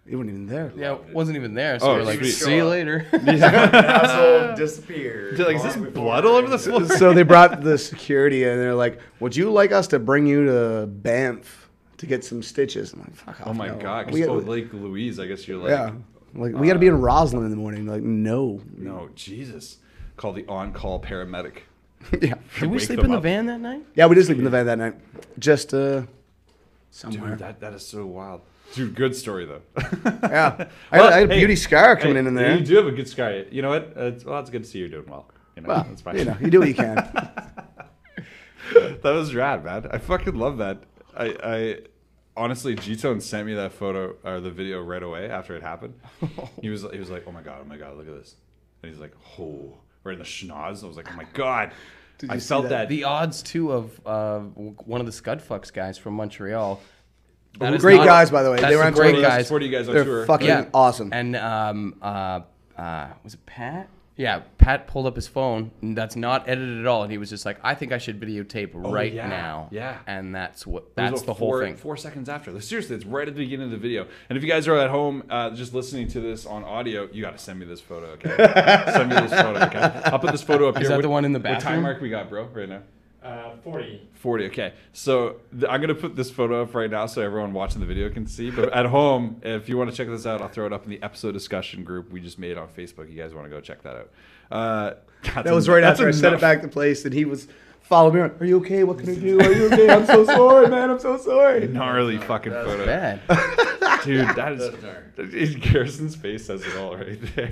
You weren't even there. Yeah, it wasn't even there. So Oh, we're like, sweet. see you later. Asshole disappeared. Like, is this blood all over the floor? So they brought the security and they're like, "Would you like us to bring you to Banff to get some stitches?" I'm like, "Fuck off!" Oh my no." God! 'Cause, We- Lake Louise, I guess you're like. yeah, like we got to be in Roslyn in the morning. Like, no, No, Jesus. Call the on-call paramedic. yeah, Did we Wake sleep them in the up. van that night? yeah. We did sleep in the van that night, just somewhere. Dude, that is so wild. Dude, good story though. Yeah, I Well, had a hey, beauty scar coming hey, in there. You do have a good scar. You know what? It's good to see you're doing well. You know, Well, that's fine. you know, you do what you can. That was rad, man. I fucking love that. I honestly, G-Tone sent me that photo or the video right away after it happened. He was like, oh my god, look at this. And he's like, oh, right in the schnoz. I was like, oh my god. I see felt that? that. The odds too of one of the Scudfucks guys from Montreal. That is Great not- guys, by the way. That's They were the on great tour. guys. 40 guys on They're tour. fucking Yeah. awesome. And was it Pat? Yeah, Pat pulled up his phone, and that's not edited at all, and he was just like, "I think I should videotape right yeah, now." yeah. and that's It was the about whole thing. 4 seconds after. Like, seriously, it's right at the beginning of the video. And if you guys are at home just listening to this on audio, you got to send me this photo, okay? Send me this photo, okay? I'll put this photo up here. Is that What- the one in the What time bathroom? mark we got, bro, right now? 40. 40, okay. So I'm going to put this photo up right now so everyone watching the video can see. But at home, if you want to check this out, I'll throw it up in the episode discussion group we just made on Facebook. You guys want to go check that out. That was right after I sent it back to place, and he was following me around. Are you okay? What can I do? Are you okay? I'm so sorry, man. I'm so sorry. Gnarly fucking photo. Bad. Dude, that is... That's Garrison's face says it all right there.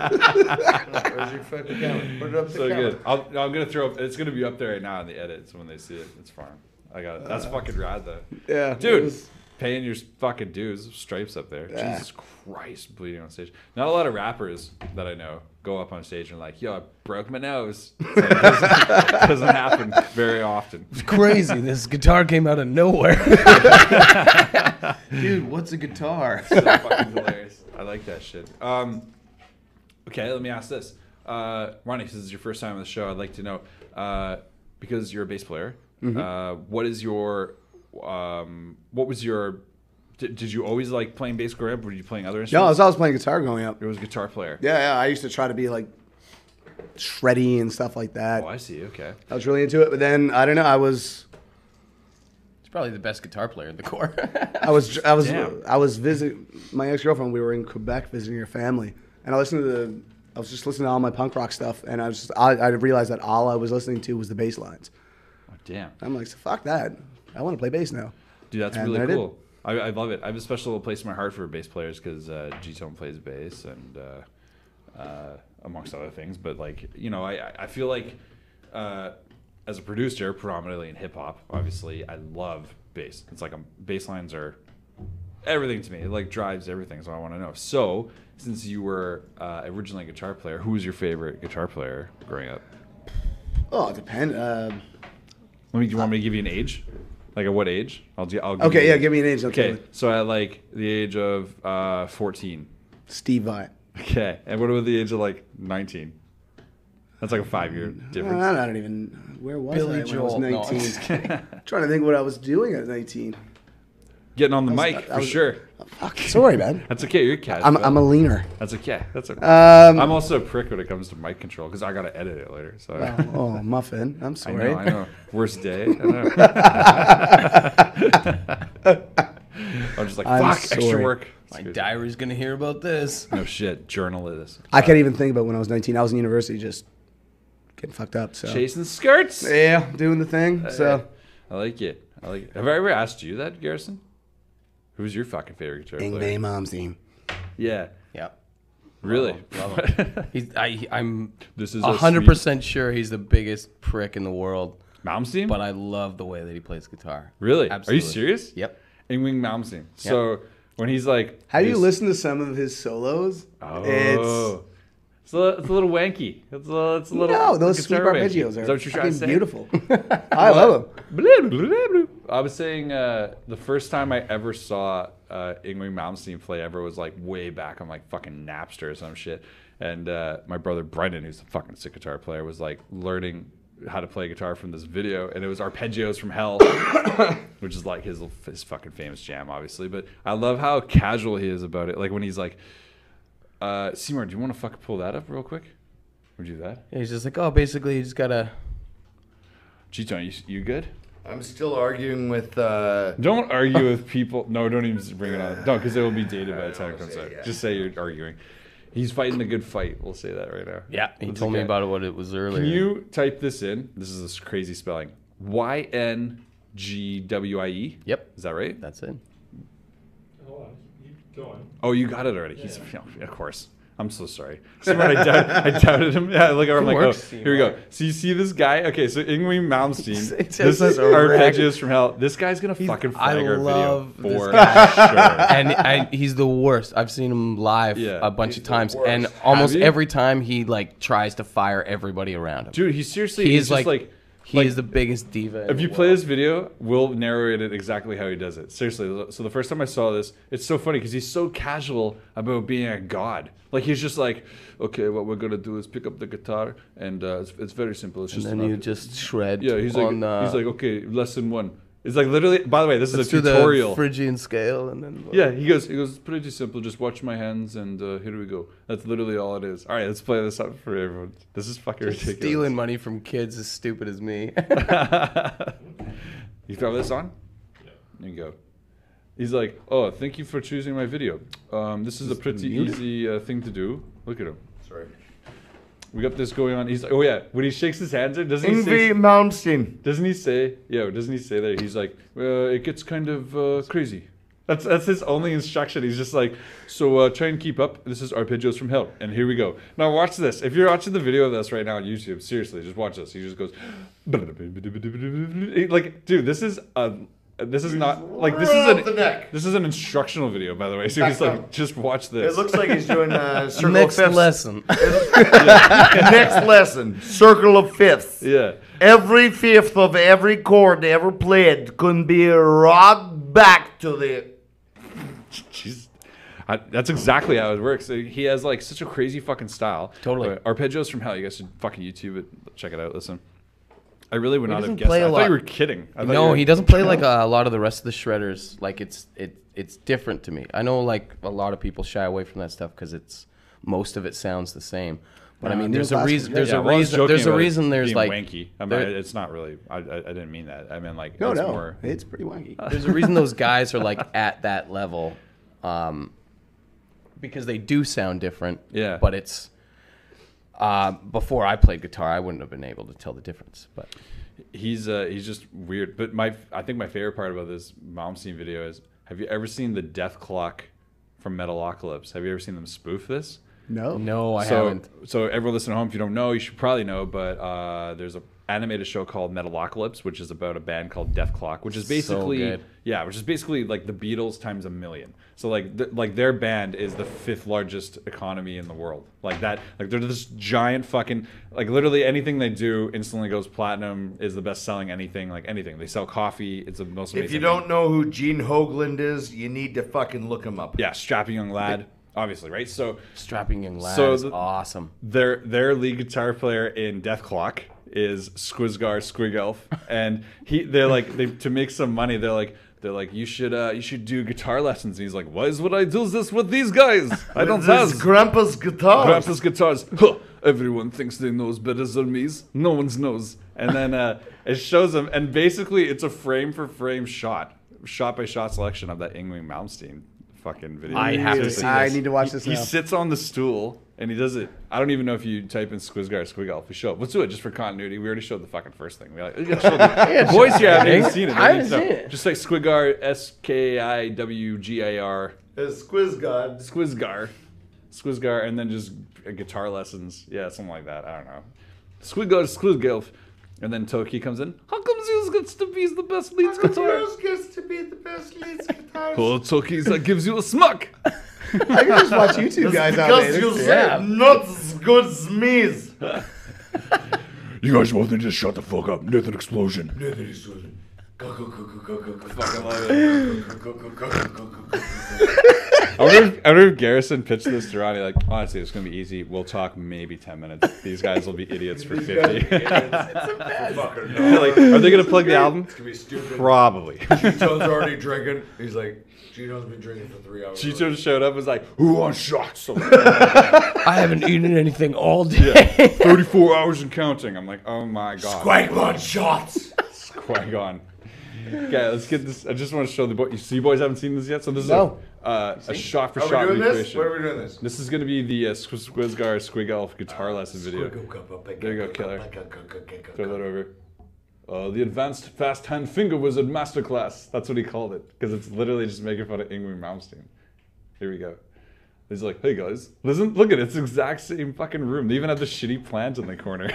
Where's your fucking camera? Put it up the So camera. good. I'm gonna throw up. It's gonna be up there right now in the edits when they see it. It's fine. I got it. That's fucking rad though. Yeah, it Dude, was- paying your fucking dues. Stripes up there. Yeah. Jesus Christ, bleeding on stage. Not a lot of rappers that I know go up on stage and like, yo, I broke my nose. It's like, it doesn't happen very often. Crazy. This guitar came out of nowhere. Dude, what's a guitar? So fucking hilarious. I like that shit. Okay, let me ask this. Ronnie, since this is your first time on the show, I'd like to know, because you're a bass player, what is your, what was your, did you always like playing bass growing up, or were you playing other No, I instruments? was always playing guitar growing up. It was a guitar player. Yeah, I used to try to be like shreddy and stuff like that. Oh, I see. Okay. I was really into it, but then I don't know. I was He's probably the best guitar player in the corps. Damn. I was visiting my ex-girlfriend. We were in Quebec visiting her family, and I was just listening to all my punk rock stuff, and I realized that all I was listening to was the bass lines. Oh, damn. I'm like, so fuck that. I want to play bass now. Dude, that's And really then I did. cool. I love it. I have a special little place in my heart for bass players because G-Tone plays bass and amongst other things. But like, you know, I feel like as a producer, predominantly in hip hop, obviously, I love bass. It's like bass lines are everything to me. It like drives everything. So I want to know. So since you were originally a guitar player, who was your favorite guitar player growing up? Oh, it depends. Do you want me to give you an age? Like at what age? I'll give Okay, you yeah, an age. give me an age. Okay, so at like the age of 14. Steve Vai. Okay, and what about the age of like 19? That's like a 5-year difference. I don't even. Where was Billy I when Joel. I No, was I'm 19? just kidding. Trying to think what I was doing at 19. Getting on the I was- mic I for was- sure. Fuck, sorry, man. That's okay. You're a cat. I'm a leaner. That's okay. That's okay. Um, I'm also a prick when it comes to mic control because I gotta edit it later. So Oh, muffin. I'm I sorry. know. I know. Worst day. I know. I'm just like I'm fuck. Extra sorry. work. It's My good. diary's gonna hear about this. No shit. Journalist. I can't even think about when I was 19. I was in university just getting fucked up. So Chasing skirts. yeah, doing the thing. So I like it. I like it. Have I ever asked you that, Garrison? Who's your fucking favorite guitar player? Ingve Malmsteen. Yeah. Yeah. Really? I'm This is 100% sure he's the biggest prick in the world, Malmsteen? but I love the way that he plays guitar. Really? Absolutely. Are you serious? Yep. Ingwing Malmsteen. So when he's like, Have you this- listened to some of his solos? Oh. It's a little wanky. It's a little. No, those sweet guitar wanky. arpeggios Is are that what you're trying to fucking say? beautiful. I love them. I was saying the first time I ever saw Ingrid Malmsteen play ever was like way back on like fucking Napster or some shit. And my brother Brendan, who's a fucking sick guitar player, was like learning how to play guitar from this video, and it was Arpeggios from Hell, which is like his fucking famous jam, obviously. But I love how casual he is about it. Like when he's like, Seymour, do you want to fucking pull that up real quick? Would you do that? Yeah, he's just like, oh, basically, you just gotta. G-Tone, you good? I'm still arguing with. Don't argue with people. No, don't even bring it on. Don't, because it will be dated by the time it comes say out. it, yeah. Just say you're arguing. He's fighting a good fight. We'll say that right now. Yeah, he That's told me okay. about it, what it was earlier. Can you type this in? This is this crazy spelling. YNGWIE. Yep, Is that right? that's it. Hold on. Keep going. Oh, you got it already. He's, of course. I'm so sorry. See what I doubted him. Yeah, look, I'm like, oh, works, here we go. So you see this guy? Okay, so Ingrid Malmsteen. It This says is a wreck. Arpeggios from Hell. This guy's gonna fucking I flag our love video this for guy. sure. And he's the worst. I've seen him live Yeah. a bunch He's of the times, worst. and almost Have you? every time he like tries to fire everybody around him. Dude, he seriously He he's is just like He is the biggest diva. in If the you play world. this video, we'll narrate it exactly how he does it. Seriously. So the first time I saw this, it's so funny because he's so casual about being a god. Like he's just like, okay, what we're gonna do is pick up the guitar, and it's very simple. It's and just then an you up- just shred. yeah. He's on, like okay, lesson 1. It's like literally. By the way, this is let's a do tutorial. the Phrygian scale, and then Yeah, he goes, it's pretty simple. Just watch my hands, and here we go. That's literally all it is. All right, let's play this up for everyone. This is fucking Just ridiculous. stealing money from kids as stupid as me. You throw this on? Yeah. There you go. He's like, oh, thank you for choosing my video. This is a pretty easy thing to do. Look at him. Sorry. We got this going on. He's like, oh yeah, when he shakes his hands, doesn't he Yngwie say? Malmsteen. Doesn't he say? Yeah, doesn't he say that? He's like, it gets kind of crazy. That's his only instruction. He's just like, so try and keep up. This is Arpeggios from Hell, and here we go. Now watch this. If you're watching the video of this right now on YouTube, seriously, just watch this. He just goes, like, dude, this is not like Right off the neck. this is an instructional video, by the way. So he's like, just watch this. It looks like he's doing circle Next of fifths. lesson. Next lesson, circle of fifths. yeah. Every fifth of every chord they ever played can be brought back to the. Jeez. That's exactly how it works. He has like such a crazy fucking style. Totally. Arpeggios from Hell. You guys should fucking YouTube it. Check it out. Listen. I really would not have doesn't guessed play that. a I thought lot. you were kidding. I thought you No, were- he doesn't play like a lot of the rest of the shredders. Like it's different to me. I know like a lot of people shy away from that stuff because it's most of it sounds the same. But I mean, there's a classical reason. shred. There's Yeah, a well, I was reason. joking There's a about it reason. There's being like wanky. I mean, there- it's not really. I didn't mean that. I mean like No, it's no, more. it's pretty wanky. there's a reason those guys are like at that level, because they do sound different. Yeah. But it's before I played guitar, I wouldn't have been able to tell the difference. But He's just weird. But I think my favorite part about this Malmsteen video is: have you ever seen the Death Clock from Metalocalypse? Have you ever seen them spoof this? No. no, I haven't. So everyone listening at home, if you don't know, you should probably know. But there's a animated show called Metalocalypse, which is about a band called Death Clock, which is basically good. which is basically like the Beatles times a million. So like their band is the 5th largest economy in the world. Like that, like they're this giant fucking like literally anything they do instantly goes platinum. Is the best selling anything like anything. They sell coffee. It's the most amazing. If you thing. don't know who Gene Hogland is, you need to fucking look him up. yeah, strapping young lad, obviously, right? So Strapping young lad So is the- awesome. their lead guitar player in Death Clock is Squizgar Squigelf, and they to make some money they're like you should do guitar lessons, and he's like, why is what I do this with these guys? I don't This have Grandpa's guitar. Grandpa's guitars. Huh, everyone thinks they knows better than me. No one's knows. And then it shows him, and basically it's a frame for frame shot by shot selection of that Yngwie Malmsteen fucking video. I have to Seriously. see I this. need to watch this He now. sits on the stool and he does it. I don't even know if you type in Squizgar or Squigelf. We show it. Let's do it just for continuity. We already showed the fucking first thing. We gotta show the boys here haven't even seen it. I They need haven't to know. seen it. Just like Squigar, Skiwgar, It's Squiz God. Squizgar, and then just guitar lessons. Yeah, something like that. I don't know. Squigelf. And then Toki comes in. How come Zeus gets to be the best lead guitar? gets to be the best lead guitar. Oh, Toki's that gives you a smuck. I can just watch YouTube guys out Because there. you It's- say not as good as me. You guys both need to shut the fuck up. Nathan Explosion. I wonder if Garrison pitched this to Ronnie, like, honestly, it's going to be easy. We'll talk maybe 10 minutes. These guys will be idiots for 50. Fucker, Like, are they going to plug the album? It's gonna be stupid. Probably. Cheeto's already drinking. He's like, Cheeto's been drinking for 3 hours. Cheeto showed up and was like, who wants shots? I'm like, I haven't eaten anything all day. 34 hours and counting. I'm like, oh my God. Quackbot shots. Qui-Gon. Okay, let's get this. I just want to show the boys. You see, boys haven't seen this yet? So this No. is a shot for Are shot we doing this? recreation. Where are we doing this? This is going to be the Squizgar Squigelf guitar lesson video. There you go, Killer. Throw that over. The Advanced Fast Hand Finger Wizard Masterclass. That's what he called it. Because it's literally just making fun of Yngwie Malmsteen. Here we go. He's like, hey guys, listen, look at it. It's the exact same fucking room. They even have the shitty plant in the corner.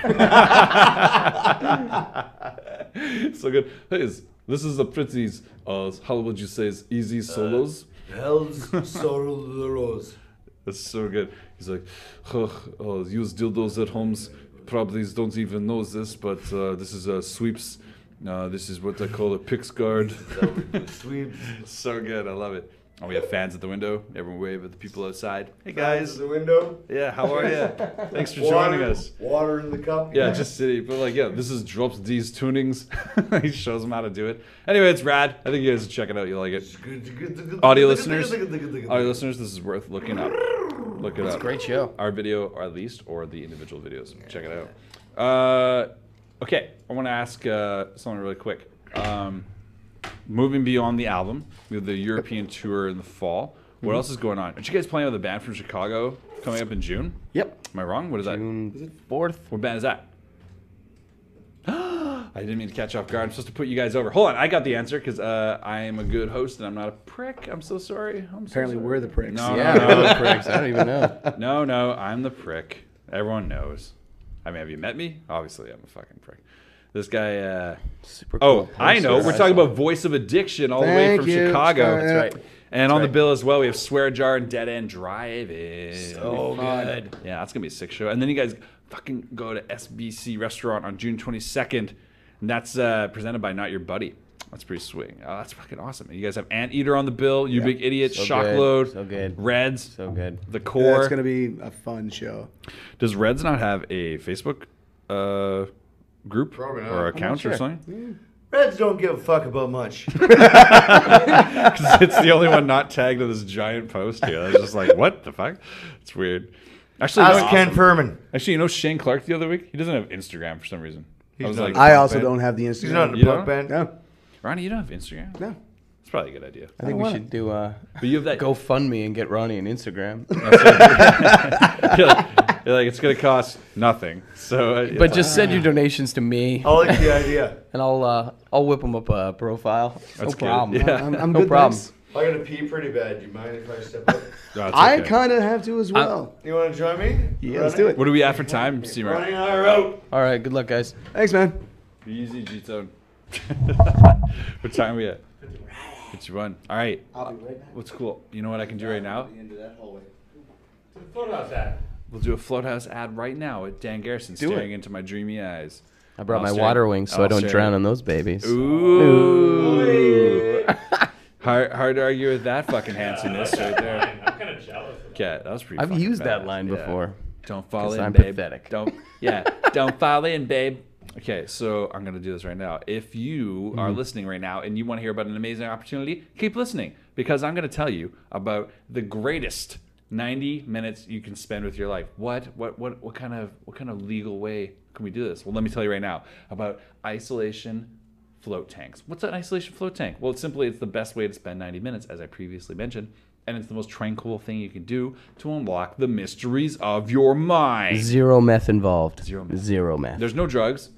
So good. Hey, this is the pretties, how would you say, is easy solos? Hell's Sorrow the Rose. That's so good. He's like, use dildos at homes. probably don't even know this, but this is a sweeps. This is what I call a picks guard. Sweeps. So good, I love it. Oh, we have fans at the window. Everyone wave at the people outside. Hey guys. The window. Yeah, how are you? Thanks for joining us. Water in the cup. Yeah, just sitting. But like, yeah, this is Drops D's tunings. He shows them how to do it. Anyway, it's rad. I think you guys should check it out. You'll like it. Audio listeners, this is worth looking up. Look it It's up. a great show. Our video, or at least, or the individual videos. Check it out. Okay, I want to ask something really quick. Moving beyond the album, we have the European tour in the fall. What else is going on? Aren't you guys playing with a band from Chicago coming up in June? Yep. Am I wrong? What is that? June 4th. What band is that? I didn't mean to catch you off guard. I'm supposed to put you guys over. Hold on, I got the answer because I am a good host and I'm not a prick. I'm so sorry. Apparently, we're the pricks. No, Yeah, no, we're no. the pricks. I don't even know. No, I'm the prick. Everyone knows. I mean, have you met me? Obviously, I'm a fucking prick. This guy. Super Oh, cool. I know. Poster. We're talking about Voice of Addiction all the way Thank from you. Chicago. That's right. And on the right. bill as well, we have Swear Jar and Dead End Drive-In. So good. Yeah, that's gonna be a sick show. And then you guys fucking go to SBC Restaurant on June 22nd, and that's presented by Not Your Buddy. That's pretty sweet. Oh, that's fucking awesome. You guys have Anteater on the bill. You Big Idiot, So Shockload, good. So good. Reds, So good. The Yeah, Core. it's gonna be a fun show. Does Reds not have a Facebook group Probably not. or I'm account sure. or something? Reds don't give a fuck about much. Because it's the only one not tagged in this giant post here. I was just like, what the fuck? It's weird. Actually, Ask no, Ken Furman. Actually, you know Shane Clark the other week? He doesn't have Instagram for some reason. I was not like, a- I also band. don't have the Instagram. He's not in You a punk don't? band. No, Ronnie, you don't have Instagram? no. It's probably a good idea. I think we should do But you have that. GoFundMe and get Ronnie an Instagram. You're like, it's going to cost nothing. So, But just send your donations to me, I like the idea. and I'll whip him up a profile. That's No good. problem. Yeah. I'm No good. problem. thanks. I'm gonna pee pretty bad. Do you mind if I step up? No, it's I okay. kind of have to as well. You want to join me? Yeah, let's do it. What do we have for time, Seymour? Ronnie and I are out. All right. Good luck, guys. Thanks, man. Easy, G-Tone. What time are we at? 51. All right. I'll be right back. What's cool? You know what I can do right now? Into that hallway. To the photohouse ad. We'll do a Floathouse ad right now with Dan Garrison Do staring into my dreamy eyes. I brought I'll my share- water wings so I I'll don't share drown it. on those babies. Ooh. Hard to argue with that fucking handsomeness right there. Fine, I'm kind of jealous of that. Yeah, that was pretty. I've fucking used that badass. line Yeah. before. Don't fall 'Cause in, I'm babe. pathetic. Don't fall in, babe. Okay, so I'm gonna do this right now. If you are listening right now and you want to hear about an amazing opportunity, keep listening because I'm gonna tell you about the greatest 90 minutes you can spend with your life. What kind of legal way can we do this? Well, let me tell you right now about isolation float tanks. What's an isolation float tank? Well, it's the best way to spend 90 minutes, as I previously mentioned, and it's the most tranquil thing you can do to unlock the mysteries of your mind. Zero meth involved. Zero meth. Zero meth. There's no drugs,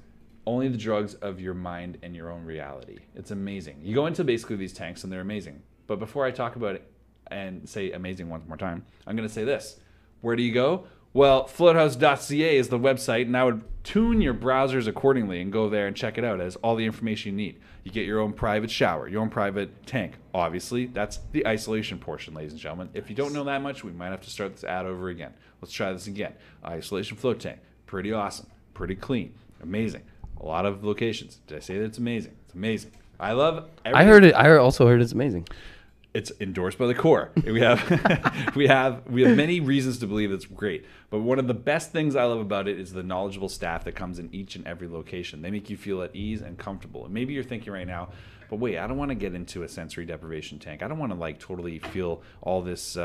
only the drugs of your mind and your own reality. It's amazing. You go into basically these tanks and they're amazing. But before I talk about it and say amazing one more time, I'm going to say this. Where do you go? Well, floathouse.ca is the website, and I would tune your browsers accordingly and go there and check it out. It has all the information you need. You get your own private shower, your own private tank. Obviously, that's the isolation portion, ladies and gentlemen. If you don't know that much, we might have to start this ad over again. Let's try this again. Isolation float tank. Pretty awesome. Pretty clean. Amazing. A lot of locations. Did I say that it's amazing? It's amazing. I love I heard it. I also heard it's amazing. It's endorsed by the Core. We have we have many reasons to believe it's great. But one of the best things I love about it is the knowledgeable staff that comes in each and every location. They make you feel at ease and comfortable. And maybe you're thinking right now, but wait, I don't want to get into a sensory deprivation tank. I don't want to like totally feel all this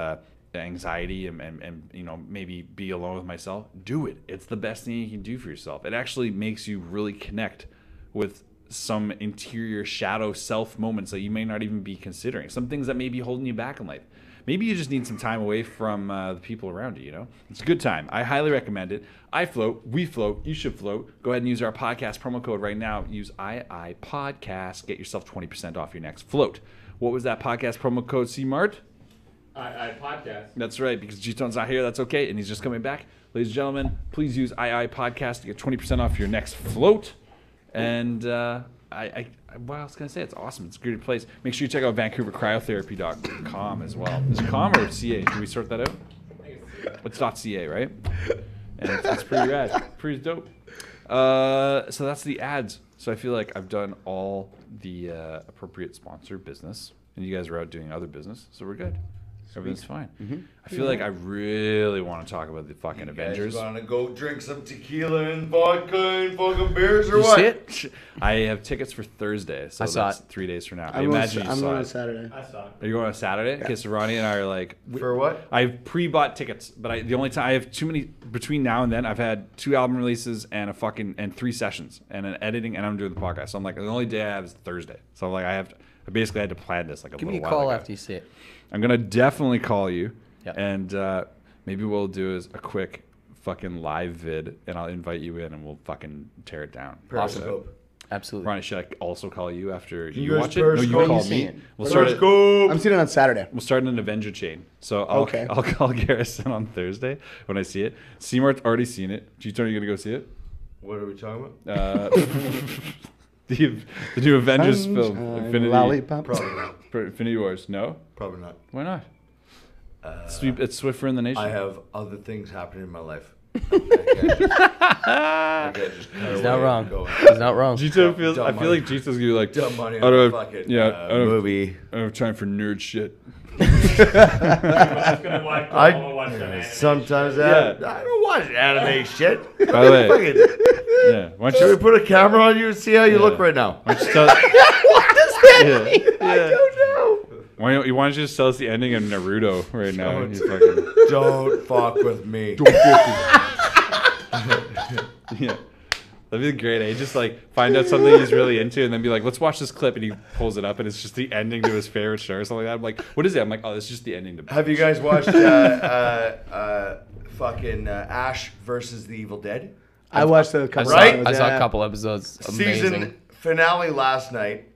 anxiety and you know maybe be alone with myself. Do it. It's the best thing you can do for yourself. It actually makes you really connect with some interior shadow self moments that you may not even be considering. Some things that may be holding you back in life. Maybe you just need some time away from the people around you, you know? It's a good time. I highly recommend it. I float. We float. You should float. Go ahead and use our podcast promo code right now. Use II Podcast. Get yourself 20% off your next float. What was that podcast promo code, C-Mart? I podcast. That's right, because G-Tone's not here. That's okay, and he's just coming back. Ladies and gentlemen, please use II Podcast to get 20% off your next float. And what else can I say? It's awesome. It's a great place. Make sure you check out VancouverCryotherapy.com as well. Is it com or CA? Can we sort that out? It's .ca, right? and it's pretty rad, pretty dope. So that's the ads. So I feel like I've done all the appropriate sponsor business, and you guys are out doing other business, so we're good. Everything's fine. I feel like I really want to talk about the fucking Avengers. You guys wanna go drink some tequila and vodka and fucking beers or You what? see it? I have tickets for Thursday, so I saw that's it. 3 days from now. I'm going you I'm saw going on it. Saturday. I saw it. Are you going on Saturday? Okay, so Ronnie and I are like, For what? I've pre-bought tickets, but the only time I have too many between now and then. I've had 2 album releases and a 3 sessions and an editing, and I'm doing the podcast. So I'm like, the only day I have is Thursday. So I'm like, I basically had to plan this like a Give little me a while call ago. after you see it. I'm gonna definitely call you, Yep. and maybe we'll do is a quick fucking live vid, and I'll invite you in, and we'll fucking tear it down. Periscope. Absolutely. Ronnie, should I also call you after you you guys watch it? No, you Periscope? call When you see me. it. We'll start it. Periscope. I'm seeing it on Saturday. We'll start an Avenger chain. So Okay. I'll call Garrison on Thursday when I see it. Seymour's already seen it. G-Tone, are you gonna go see it? What are we talking about? The new Avengers film, Sunshine, Infinity, Lollipop. Probably not. Infinity Wars. No, Probably not. why not? It's Swiffer in the Nation. I have other things happening in my life. I can't just cut He's away not and wrong. go. He's not wrong. G-Tone feels. Dumb I feel money. like G-Tone's gonna be like, Dumb money I on a don't fucking yeah, I don't movie. I don't have time for nerd shit. That's gonna watch. I- Watch some anime. Sometimes Yeah. I don't watch anime shit. By the way, Fucking- yeah. Why don't Should we you, put a camera on you and see how you look right now? why don't you tell? What does that mean? I don't know. Why don't you just tell us the ending of Naruto right now? Don't. You fucking, Don't fuck with me. yeah. That'd be great. Eh? Just like find out something he's really into, and then be like, "Let's watch this clip," and he pulls it up, and it's just the ending to his favorite show or something like that. I'm like, "What is it?" I'm like, "Oh, this is just the ending to." Have you guys watched fucking Ash versus the Evil Dead? I watched a I couple saw, Right? episodes, I saw yeah. a couple episodes. Amazing. Season finale last night,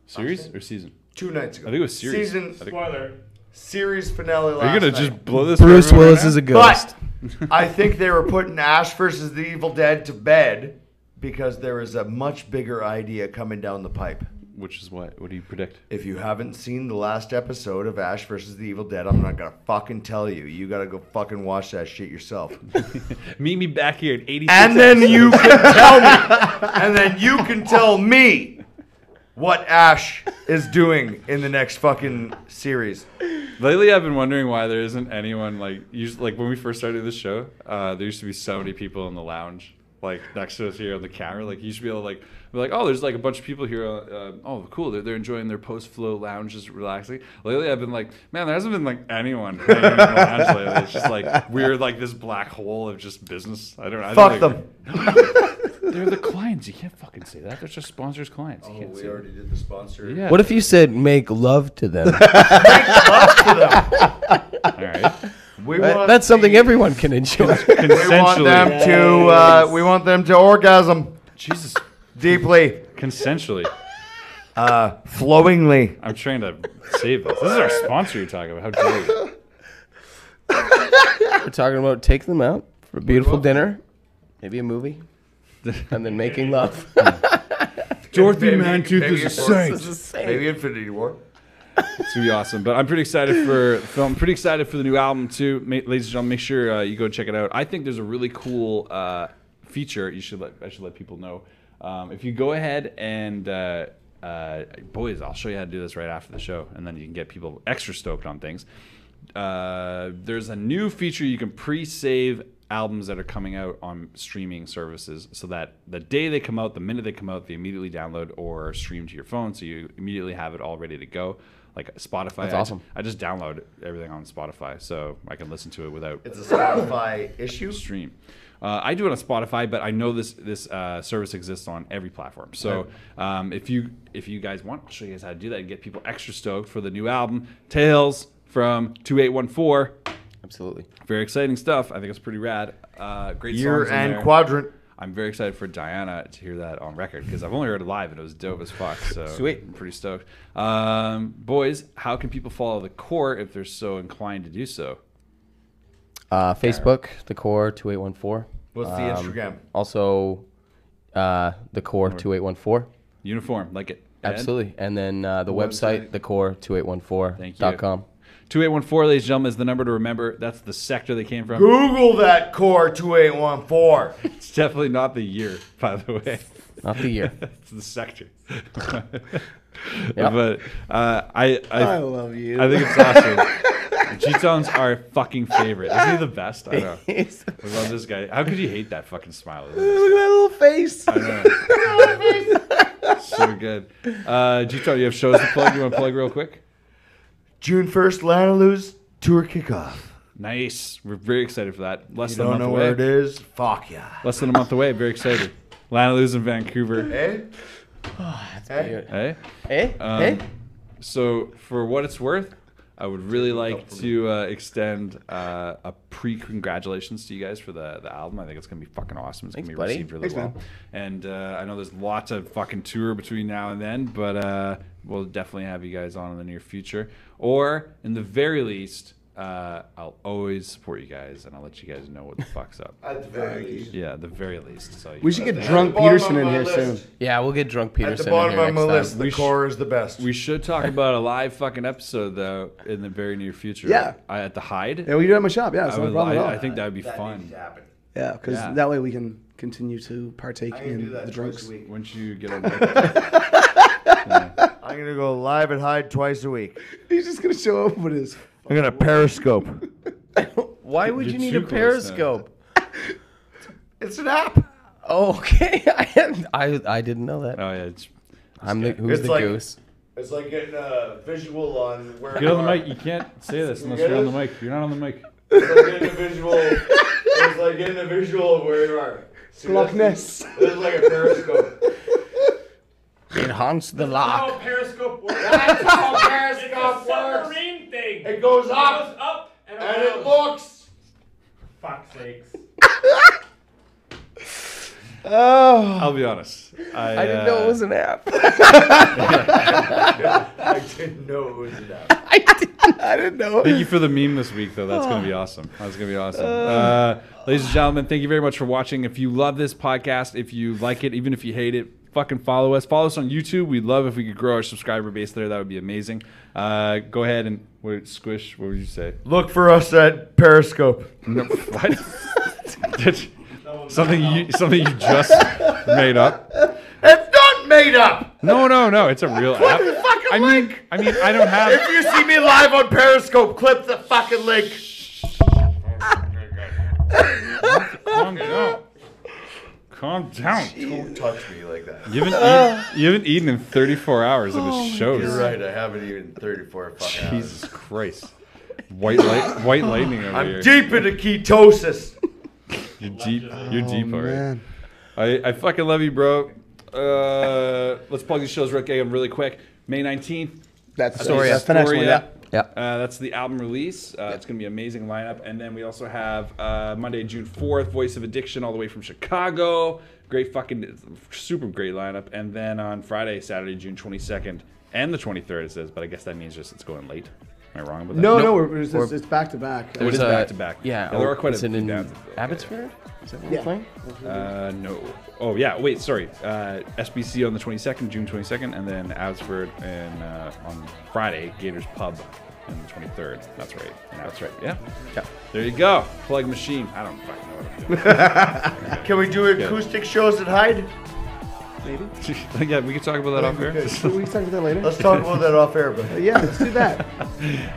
Series or season? 2 nights ago. I think it was series. Season I think- Spoiler. series finale last Are you gonna night. just blow this? Bruce for everyone Willis right is a now? ghost. But I think they were putting Ash versus the Evil Dead to bed because there is a much bigger idea coming down the pipe. Which is what? What do you predict? If you haven't seen the last episode of Ash versus the Evil Dead, I'm not gonna fucking tell you. You gotta go fucking watch that shit yourself. Meet me back here at 86. And then you can tell me. And then you can tell me what Ash is doing in the next fucking series. Lately, I've been wondering why there isn't anyone like usually, like when we first started this show. There used to be so many people in the lounge, like next to us here on the camera. Like you should be able to like be like, oh, there's like a bunch of people here. Oh, cool. They're enjoying their post flow lounge, just relaxing. Lately, I've been like, man, there hasn't been like anyone hanging in the lounge lately. It's just like we're like this black hole of just business. I don't. Fuck think them. They're the clients. You can't fucking say that. They're just sponsors' clients. You Oh, can't we say already did the sponsor. Yeah. What if you said make love to them? All right. We want That's something everyone can enjoy. we want Consensually. them to we want them to orgasm Jesus. deeply, Consensually. flowingly. I'm trying to save this. This is our sponsor you're talking about. How dare you? We're talking about taking them out for a beautiful dinner, maybe a movie, and then making love. Dorothy Maybe- Mantooth maybe is a it's- saint. Maybe Infinity War. It's gonna be awesome. But I'm pretty excited for the film. Pretty excited for the new album too, ladies and gentlemen. Make sure you go check it out. I think there's a really cool feature. I should let people know. If you go ahead and boys, I'll show you how to do this right after the show, and then you can get people extra stoked on things. There's a new feature you can pre-save albums that are coming out on streaming services, so that the day they come out, the minute they come out, they immediately download or stream to your phone, so you immediately have it all ready to go. Like Spotify, That's awesome. I just download everything on Spotify, so I can listen to it without It's a Spotify issue. stream. I do it on Spotify, but I know this service exists on every platform. So if you guys want, I'll show you guys how to do that and get people extra stoked for the new album, Tales from 2814. Absolutely. Very exciting stuff. I think it's pretty rad. Great Year songs in and there. quadrant. I'm very excited for Diana to hear that on record because I've only heard it live and it was dope as fuck. So Sweet. I'm pretty stoked. Boys, how can people follow the core if they're so inclined to do so? Facebook, the core 2814. What's the Instagram? Also, the core 2814. Uniform, like it. Ed? Absolutely. And then the website, website. thecore2814.com. 2814, ladies and gentlemen, is the number to remember. That's the sector they came from. Google that core 2814. It's definitely not the year, by the way. Not the year. It's the sector. Yep. But I love you. I think it's awesome. G-Tone's our fucking favorite. Isn't he the best? I know. I love this guy. How could you hate that fucking smile? Look at that little face. I know. So good. G-Tone, you have shows to plug? You want to plug real quick? June 1st, Lanaloo's tour kickoff. Nice. We're very excited for that. Less You than a don't month know away. where it is? Fuck yeah. Less than a month away. Very excited. Lanaloo's in Vancouver. Eh? Hey? Hey? Hey? Hey? So, for what it's worth, I would really like to extend a pre-congratulations to you guys for the album. I think it's going to be fucking awesome. It's going to be buddy. received really well. And I know there's lots of fucking tour between now and then, but we'll definitely have you guys on in the near future. Or, in the very least, I'll always support you guys, and I'll let you guys know what the fuck's up. At the very least. Yeah, the very least. So We should get At drunk the bottom Peterson of in my here list. soon. Yeah, we'll get drunk At Peterson the bottom in here of my next list, time. the core is the best. we should talk about a live fucking episode, though, in the very near future. Yeah. At the Hyde. Yeah, we can do it at my shop. Yeah, it's I, not a would, problem at all. I think that would be That fun. needs to happen. Yeah, because Yeah. that way we can continue to partake I'm gonna do in that the twice drinks. a week. Once you get on the I'm going to go live at Hyde twice a week. He's just gonna show up with his. I'm going to Periscope. Why would You're you need too a close Periscope? It's an app. Oh, okay. I didn't know that. Oh, yeah. It's, Who's It's the like- goose? It's like getting a visual on where get on the mic. You can't say this unless get you're on it? the mic. You're not on the mic. It's like getting a visual. It's like getting a visual of where you are. See, Loch that's- Ness. This is like a Periscope. It haunts the That's lock. how Periscope works. That's how It's a Periscope works. submarine thing. It goes It up goes up and and around. it looks. Fuck's sakes. Oh, I'll be honest. I didn't know it was an app. I didn't know it was an app. I didn't know. Thank you for the meme this week, though. That's going to be awesome. That's going to be awesome. Ladies and gentlemen, thank you very much for watching. If you love this podcast, if you like it, even if you hate it, fucking follow us. Follow us on YouTube. We'd love if we could grow our subscriber base there. That would be amazing. Go ahead and Squish. What would you say? Look for us at Periscope. No, what? something you just made up? It's not made up. No. It's a real app. Fucking I link. mean, I don't have. If you see me live on Periscope, clip the fucking link. Calm down. Calm down. Don't touch me like that. You haven't eaten in 34 hours and it shows. You're right. I haven't even 34 fucking hours. Jesus Christ. White lightning over I'm here. deep into ketosis. You're deep. You're deep already. Man. I fucking love you, bro. Let's plug these shows really quick. May 19th. That's Astoria. That's the next one. Yeah. Yeah. That's the album release. It's going to be an amazing lineup. And then we also have Monday, June 4th, Voice of Addiction, all the way from Chicago. Great fucking, super great lineup. And then on Friday, Saturday, June 22nd, and the 23rd, it says, but I guess that means just it's going late. Am I wrong about that? No, it's back to back. It is back to back. Yeah. There are quite a is it few in bands. Abbotsford? Is that what Yeah. we're playing? No. Oh, yeah. Wait, sorry. SBC on the 22nd, June 22nd, and then Abbotsford on Friday, Gators Pub on the 23rd. That's right. That's right. Yeah. There you go. Plug machine. I don't fucking know what I'm doing. Can we do acoustic shows at Hyde? Maybe. Yeah, we can talk about that off air. We can talk about that later. Let's talk about that off air, but Yeah, let's do that.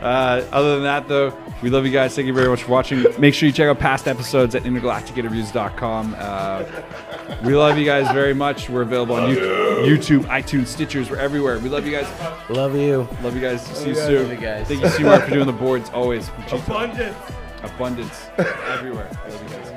Other than that, though, we love you guys. Thank you very much for watching. Make sure you check out past episodes at intergalacticinterviews.com. We love you guys very much. We're available on YouTube, iTunes, Stitchers. We're everywhere. We love you guys. Love you. Love you guys. See you soon. Love you guys. Thank you, Seymour, for doing the boards always. Abundance. Abundance everywhere. Love you guys.